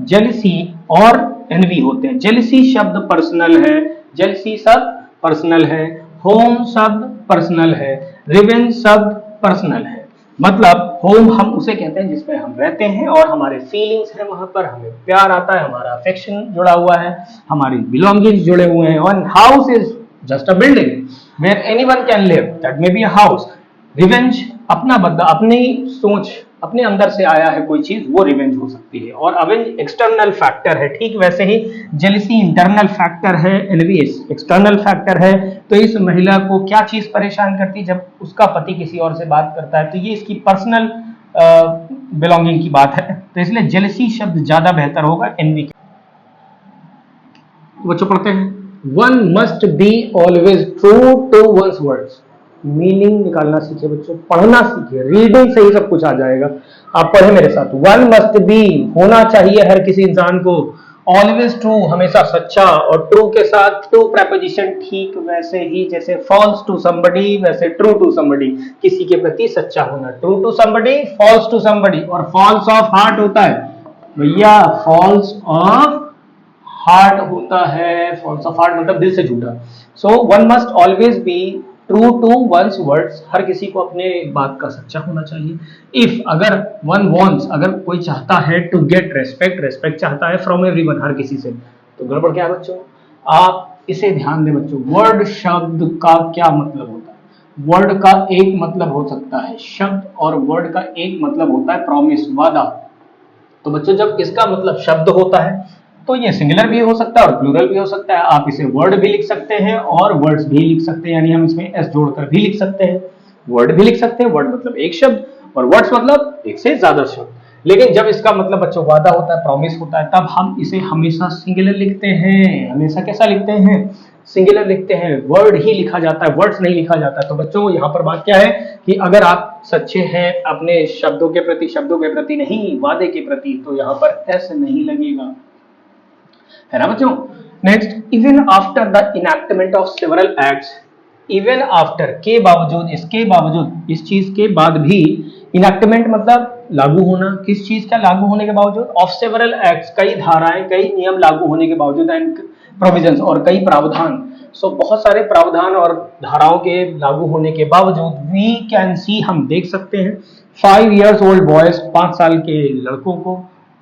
जेलसी और एनवी होते हैं। जेलसी शब्द पर्सनल है, जेलसी शब्द पर्सनल है, होम शब्द पर्सनल है, रिवेंज शब्द पर्सनल है। मतलब होम हम उसे कहते हैं जिसमें हम रहते हैं और हमारे फीलिंग्स हैं, वहां पर हमें प्यार आता है, हमारा अफेक्शन जुड़ा हुआ है, हमारी बिलोंगिंग्स जुड़े हुए हैं। और house is just a building where anyone can live, that may be a house. Revenge अपना बदला, अपनी सोच, अपने अंदर से आया है कोई चीज, वो रिवेंज हो सकती है। और अवेंज एक्सटर्नल फैक्टर है, ठीक वैसे ही जेलिसी इंटरनल फैक्टर है, एनवी एक्सटर्नल फैक्टर है। तो इस महिला को क्या चीज परेशान करती है? जब उसका पति किसी और से बात करता है, तो ये इसकी पर्सनल बिलोंगिंग की बात है। तो इसलिए जेलिसी शब्द ज्यादा बेहतर होगा एनवी के। बच्चों पढ़ते हैं, one must be always true to one's words. Meaning निकालना सीखे बच्चों, पढ़ना सीखे, रीडिंग से ही सब कुछ आ जाएगा। आप पढ़े मेरे साथ। वन मस्ट बी, होना चाहिए हर किसी इंसान को, ऑलवेज ट्रू, हमेशा सच्चा, और ट्रू के साथ टू प्रेपोजिशन, ठीक वैसे ही जैसे फॉल्स टू समबडी वैसे ट्रू टू समबडी, किसी के प्रति सच्चा होना। True to somebody, false to somebody. और फॉल्स ऑफ हार्ट होता है भैया, फॉल्स ऑफ हार्ट होता है। फॉल्स ऑफ हार्ट मतलब दिल से झूठा। So one must always be true to one's words, हर किसी को अपने बात का सच्चा होना चाहिए। इफ, अगर वन वॉन्ट्स, अगर कोई चाहता है टू गेट रेस्पेक्ट, रेस्पेक्ट चाहता है फ्रॉम एवरीवन, हर किसी से, तो गड़बड़ क्या है बच्चों? आप इसे ध्यान दें बच्चों। वर्ड शब्द का क्या मतलब होता है? वर्ड का एक मतलब हो सकता है शब्द, और वर्ड का एक मतलब होता है प्रॉमिस, वादा। तो बच्चों जब इसका मतलब शब्द होता है तो ये सिंगुलर भी हो सकता है और प्लूरल भी हो सकता है। आप इसे वर्ड भी लिख सकते हैं और वर्ड्स भी लिख सकते हैं, यानी हम इसमें एस जोड़कर भी लिख सकते हैं। वर्ड भी लिख सकते हैं, वर्ड मतलब एक शब्द, और वर्ड्स मतलब एक से ज्यादा शब्द। लेकिन जब इसका मतलब बच्चों वादा होता है, प्रॉमिस होता है, तब हम इसे हमेशा सिंगुलर लिखते हैं। हमेशा कैसा लिखते हैं? सिंगुलर लिखते हैं। वर्ड ही लिखा जाता है, वर्ड्स नहीं लिखा जाता है। तो बच्चों यहाँ पर बात क्या है कि अगर आप सच्चे हैं अपने शब्दों के प्रति, शब्दों के प्रति नहीं, वादे के प्रति, तो यहाँ पर एस नहीं लगेगा, है ना बच्चों। Next, even after the enactment of several acts, even after के बावजूद, इसके बावजूद, इस चीज के बाद भी, इनैक्टमेंट मतलब लागू होना, किस चीज का लागू होने के बावजूद, ऑफ सेवरल एक्ट्स, कई धाराएं कई नियम लागू होने के बावजूद, एंड प्रोविजंस और कई प्रावधान। सो बहुत सारे प्रावधान और धाराओं के लागू होने के बावजूद वी कैन सी, हम देख सकते हैं 5 years ओल्ड बॉयज, 5 साल के लड़कों को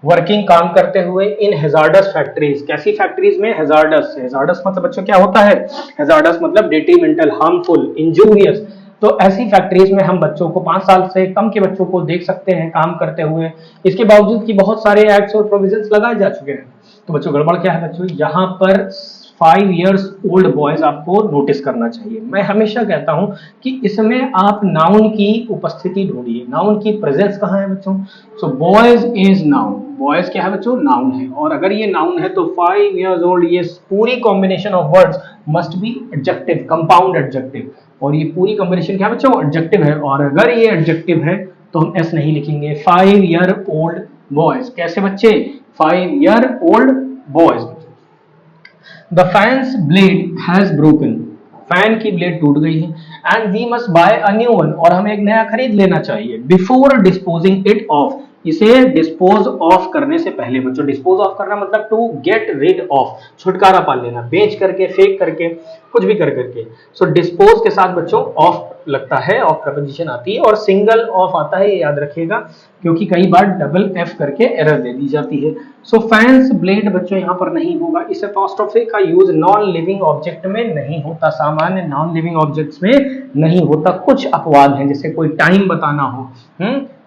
वर्किंग, काम करते हुए इन हैजार्डस फैक्ट्रीज। कैसी फैक्ट्रीज में? हैजार्डस। हैजार्डस मतलब बच्चों क्या होता है? हैजार्डस मतलब डेट्रीमेंटल, हार्मफुल, इंजूरियस। तो ऐसी फैक्ट्रीज में हम बच्चों को, 5 साल से कम के बच्चों को देख सकते हैं काम करते हुए, इसके बावजूद कि बहुत सारे एक्ट्स और प्रोविजंस लगाए जा चुके हैं। तो बच्चों गड़बड़ क्या है बच्चों? यहाँ पर 5 years ओल्ड बॉयज आपको नोटिस करना चाहिए। मैं हमेशा कहता हूं कि इसमें आप नाउन की उपस्थिति ढूंढिए, नाउन की प्रेजेंस कहाँ है बच्चों? So boys is noun, boys क्या है बच्चों? नाउन है। और अगर ये नाउन है तो 5 years ओल्ड, ये पूरी combination of words must be adjective, compound adjective. और ये पूरी कॉम्बिनेशन क्या है बच्चों? एडजेक्टिव है। और अगर ये एडजेक्टिव है तो हम एस नहीं लिखेंगे। 5 year ओल्ड बॉयज, कैसे बच्चे? 5 year old boys. The fan's blade has broken. Fan की ब्लेड टूट गई है and we must buy a new one, और हमें एक नया खरीद लेना चाहिए। बिफोर डिस्पोजिंग इट ऑफ, इसे डिस्पोज ऑफ करने से पहले बच्चों, डिस्पोज ऑफ करना मतलब टू गेट रिड ऑफ, छुटकारा पा लेना, बेच करके, फेंक करके, कुछ भी कर करके। सो डिस्पोज के साथ बच्चों ऑफ लगता है, ऑफ प्रपोजिशन आती है, और सिंगल ऑफ आता है, ये याद रखिएगा, क्योंकि कई बार डबल एफ करके एरर दे दी जाती है। सो फैंस ब्लेड बच्चों यहाँ पर नहीं होगा। इस अपॉस्ट्रोफी का यूज नॉन लिविंग ऑब्जेक्ट में नहीं होता, सामान्य नॉन लिविंग ऑब्जेक्ट्स में नहीं होता। कुछ अपवाद हैं, जैसे कोई टाइम बताना हो,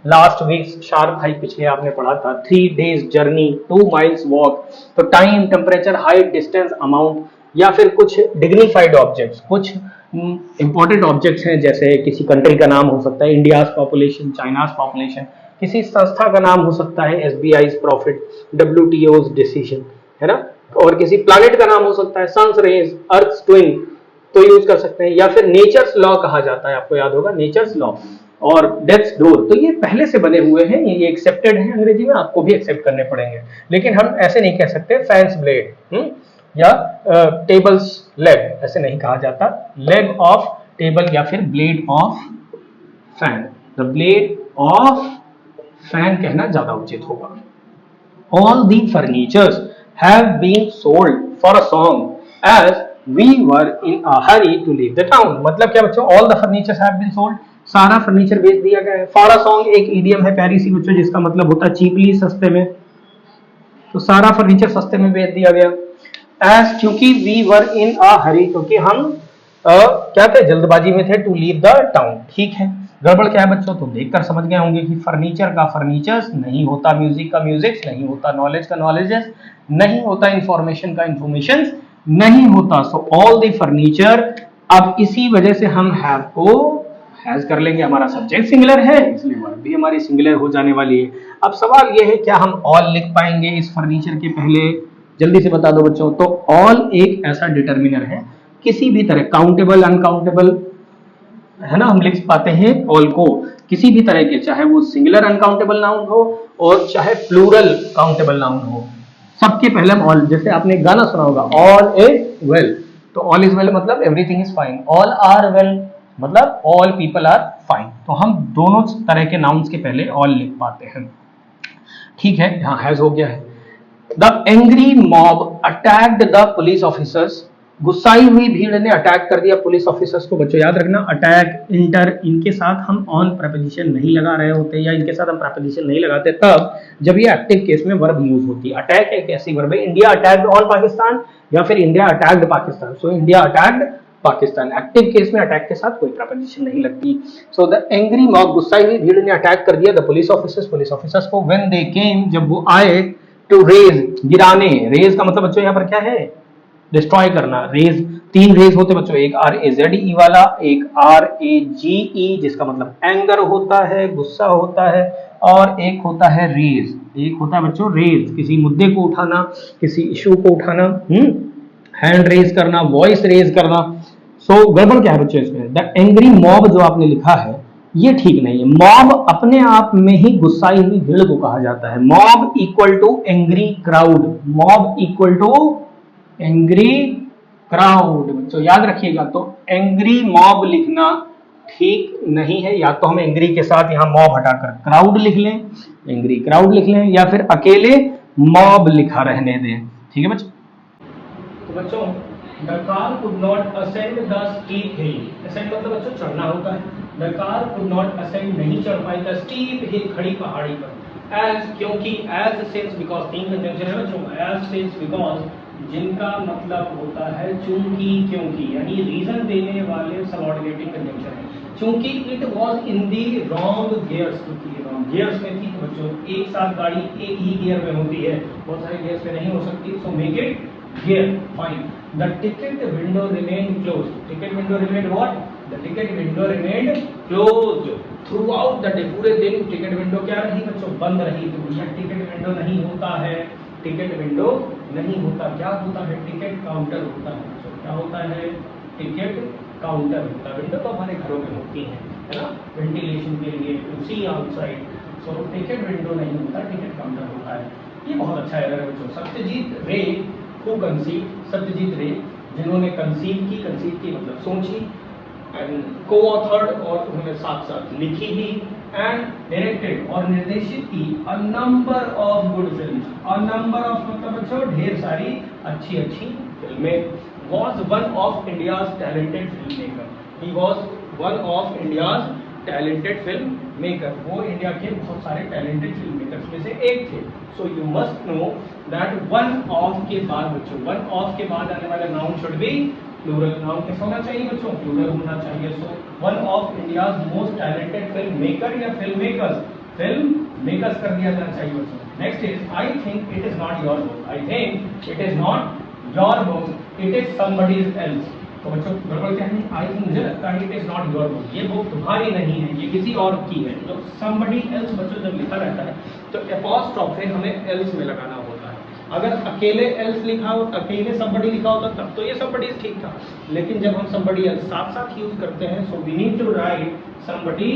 लास्ट वीक शार्प हाई पिछले आपने पढ़ा था, 3 days जर्नी, 2 miles वॉक, तो time, temperature, height, distance, amount, या फिर कुछ डिग्निफाइड ऑब्जेक्ट्स, कुछ इंपॉर्टेंट ऑब्जेक्ट्स हैं, जैसे किसी कंट्री का नाम हो सकता है, इंडियाज पॉपुलेशन, चाइनाज पॉपुलेशन, किसी संस्था का नाम हो सकता है, SBI's प्रॉफिट, WTO's डिसीजन, है ना, और किसी प्लैनेट का नाम हो सकता है, सन्स रेज, अर्थ ट्विन, तो यूज कर सकते हैं। या फिर नेचर्स लॉ कहा जाता है, आपको याद होगा नेचर्स लॉ, और डेथ्स डोर, तो ये पहले से बने हुए हैं, ये एक्सेप्टेड है अंग्रेजी में, आपको भी एक्सेप्ट करने पड़ेंगे। लेकिन हम ऐसे नहीं कह सकते फैंस ब्लेड या टेबल्स लेग, ऐसे नहीं कहा जाता। लेग ऑफ टेबल या फिर blade of fan, the blade of fan कहना ज्यादा उचित होगा। All the furnitures have been sold for a song as we were in a hurry to leave the town. मतलब क्या बच्चों? All the furnitures have been sold, सारा furniture बेच दिया गया है। फॉर अ सॉन्ग एक इडियम है प्यारी सी बच्चों, जिसका मतलब होता है चीपली, सस्ते में, तो सारा फर्नीचर सस्ते में बेच दिया गया। एज, क्योंकि वी वर इन अ हरी, क्योंकि हम क्या थे? जल्दबाजी में थे, टू लीव द टाउन। ठीक है, गड़बड़ क्या है बच्चों? तो देखकर समझ गए होंगे कि फर्नीचर का फर्नीचर्स नहीं होता, म्यूजिक का म्यूजिक नहीं होता, नॉलेज का नॉलेजेस नहीं होता, इंफॉर्मेशन का इंफॉर्मेशन नहीं होता। सो ऑल द फर्नीचर, अब इसी वजह से हम हैव को हैज कर लेंगे, हमारा सब्जेक्ट सिंगुलर है, इसलिए वर्ब भी हमारी सिंगुलर हो जाने वाली है। अब सवाल यह है, क्या हम ऑल लिख पाएंगे इस फर्नीचर के पहले? जल्दी से बता दो बच्चों। तो ऑल एक ऐसा डिटर्मिनर है, किसी भी तरह, काउंटेबल, अनकाउंटेबल, है ना, हम लिख पाते हैं ऑल को किसी भी तरह के, चाहे वो सिंगुलर अनकाउंटेबल नाउन हो और चाहे प्लूरल काउंटेबल नाउन हो, सबके पहले हम ऑल, जैसे आपने गाना सुना होगा, ऑल इज वेल, तो ऑल इज वेल मतलब everything is fine, all are well मतलब ऑल पीपल आर फाइन। तो हम दोनों तरह के नाउन्स के पहले ऑल लिख पाते हैं। ठीक है, यहां हैज हो गया है। The angry mob attacked the police officers, गुस्साई हुई भीड़ ने अटैक कर दिया पुलिस ऑफिसर्स को। बच्चों याद रखना, अटैक, इंटर, इनके साथ हम ऑन प्रपोजिशन नहीं लगा रहे होते, या इनके साथ हम प्रपोजिशन नहीं लगाते तब जब ये एक्टिव केस में वर्ब यूज होती है। अटैक एक ऐसी वर्ब है, इंडिया अटैक्ड ऑन पाकिस्तान या फिर India attacked Pakistan. So India attacked Pakistan, active case में अटैक के साथ कोई प्रपोजिशन नहीं लगती। सो द एंग्री मॉब, गुस्साई हुई भीड़ ने अटैक कर दिया the police officers, police officers को, व्हेन दे केम, जब वो आए, टू रेज, गिराने। रेज का मतलब बच्चों यहाँ पर क्या है? डिस्ट्रॉय करना। रेज, 3 रेज होते बच्चों, एक RAZE वाला, एक RAGE जिसका मतलब एंगर होता है, गुस्सा होता है, और एक होता है रेज, एक होता है बच्चों रेज, किसी मुद्दे को उठाना, किसी इशू को उठाना, हैंड रेज करना, वॉइस रेज करना। सो गड़बड़ क्या है बच्चों इसमें? द एंग्री मॉब जो आपने लिखा है ये ठीक नहीं है। मॉब अपने आप में ही गुस्साई हुई भीड़ को कहा जाता है। Mob equal to angry crowd, mob equal to angry crowd, बच्चों याद रखिएगा। तो एंग्री मॉब लिखना ठीक नहीं है। या तो हम एंग्री के साथ यहाँ मॉब हटाकर क्राउड लिख लें, एंग्री क्राउड लिख लें, या फिर अकेले मॉब लिखा रहने दें। ठीक है बच्चों। तो बच्चों the car could not ascend the steep hill, ascend मतलब बच्चों चढ़ना होता है। The car could not ascend नहीं चढ़ पाई द स्टीप हिल खड़ी पहाड़ी पर, एज क्योंकि, एज सिंस बिकॉज तीन कंजंक्शन है बच्चों, एज सिंस बिकॉज जिनका मतलब होता है चूंकि क्योंकि, यानी रीजन देने वाले सबऑर्डिनेटिंग कंजंक्शन है। चूंकि it was in the wrong gears, क्योंकि रॉन्ग गियर्स में थी। तो बच्चों एक साथ गाड़ी एक ही गियर में होती है, बहुत सारे गियर्स में नहीं हो सकती। So make it gear, fine. The ticket window remained close, ticket window remained what, the ticket window remained close through out the day, पूरे दिन टिकट विंडो क्या रही बच्चों, बंद रही। तो भैया टिकट विंडो नहीं होता है, टिकट विंडो नहीं होता, क्या होता है, टिकट काउंटर होता है बच्चों। क्या होता है, टिकट काउंटर होता है। विंडो तो हमारे घरों में होती है ना, वेंटिलेशन के लिए, to see outside. So ticket window नहीं होता, टिकट काउंटर होता है। ये बहुत अच्छा एरर है बच्चों। सत्यजीत रे हु कंसीव, सत्यजीत रे जिन्होंने कंसीव की मतलब सोची, एंड को ऑथर्ड और उन्होंने साथ साथ लिखी भी, एंड डायरेक्टेड और निर्देशित की a number of good films, a number of मतलब बच्चों ढेर सारी अच्छी अच्छी फिल्में। Was one of India's talented film maker, he was one of India's talented film maker, वो इंडिया के बहुत सारे टैलेंटेड फिल्म मेकर्स में से एक थे। So you must know that one of के बाद बच्चों, वन ऑफ के बाद आने वाला noun should be plural. Noun कैसा होना चाहिए बच्चों, प्लूरल होना चाहिए। So one of India's most talented film maker या फिल्म मेकर्स, फिल्म मेकर्स कर दिया जाना चाहिए बच्चों। Next is I think it is not your book, I think it is not your book, it is somebody's else. तो बच्चों गड़बड़ क्या है, आई थिंक मुझे लगता है it is not your book, ये बुक तुम्हारी नहीं है, ये किसी और की है। तो समबडी एल्स बच्चों जब लिखा रहता है तो एपॉस्ट्रोफे हमें एल्स में लगाना होता है। अगर अकेले एल्स लिखा हो, अकेले somebody लिखा होता तब तो ये somebody ठीक था, लेकिन जब हम somebody else साथ साथ यूज करते हैं, so we need to write somebody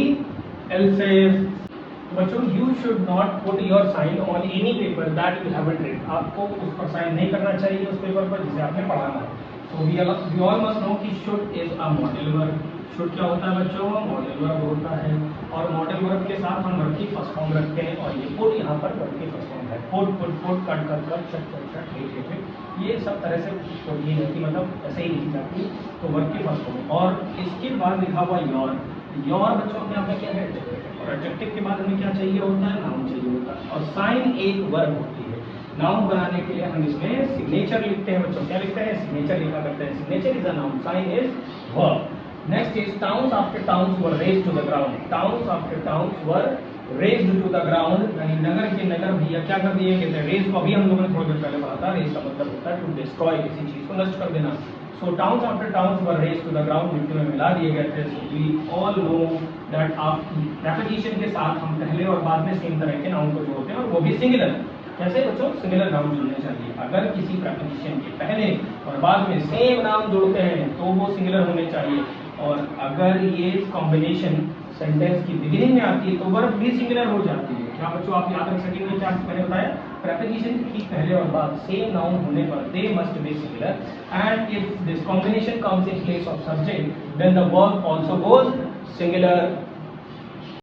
else's। बच्चों you should not put your sign on any paper that you haven't read, आपको उस पर साइन नहीं करना चाहिए उस पेपर पर जिसे आपने पढ़ाना है। So we all must know कि should is a model verb, should क्या होता है बच्चों, मॉडल वर्ब होता है। और मॉडल वर्ब के साथ हम वर्ब की फर्स्ट फॉर्म रखते हैं, और ये पुट यहाँ पर वर्ब की फर्स्ट फॉर्म है। पुट कट शट हिट, ये सब तरह से होती है कि मतलब ऐसे ही लिखी जाती है, तो वर्ब की फर्स्ट फॉर्म। और इसके बाद लिखा हुआ योर, योर बच्चों अपने आप में क्या है, एडजेक्टिव, और एडजेक्टिव के बाद हमें क्या चाहिए होता है, नाउन चाहिए होता है। और साइन एक वर्ब होती है। नाउन बनाने के लिए हम इसमें सिग्नेचर लिखते हैं बच्चों, क्या लिखते हैं, सिग्नेचर लिखा करते हैं। Signature is a noun, sign is verb. Next is towns after towns were razed to the ground. Towns after towns were razed to the ground, यानी नगर के नगर भैया क्या कर दिए, कहते हैं रेज को अभी हम लोगों ने थोड़ी देर पहले पढ़ा था। रेज का मतलब होता है टू डिस्ट्रॉय, किसी चीज को नष्ट कर देना। So towns after towns were razed to the ground, मिट्टी में मिला दिए गए थे। So we all know that preposition के साथ हम पहले और बाद में सेम तरह के नाउन को जोड़ते हैं, और वो भी सिंगुलर। कैसे बच्चों, सिंगुलर नाउन जुड़ने चाहिए। अगर किसी preposition के पहले और बाद में सेम नाउन जोड़ते हैं तो वो सिंगुलर होने चाहिए। और अगर ये कॉम्बिनेशन सेंटेंस की बिगिनिंग में आती है तो वर्ब भी सिंगुलर हो जाती है। क्या बच्चों आप याद रख सकेंगे, क्या मैंने बताया, प्रेपोजिशन की पहले और बाद सेम नाउन होने पर they must be singular, and if this combination comes in place of subject then the verb also goes singular.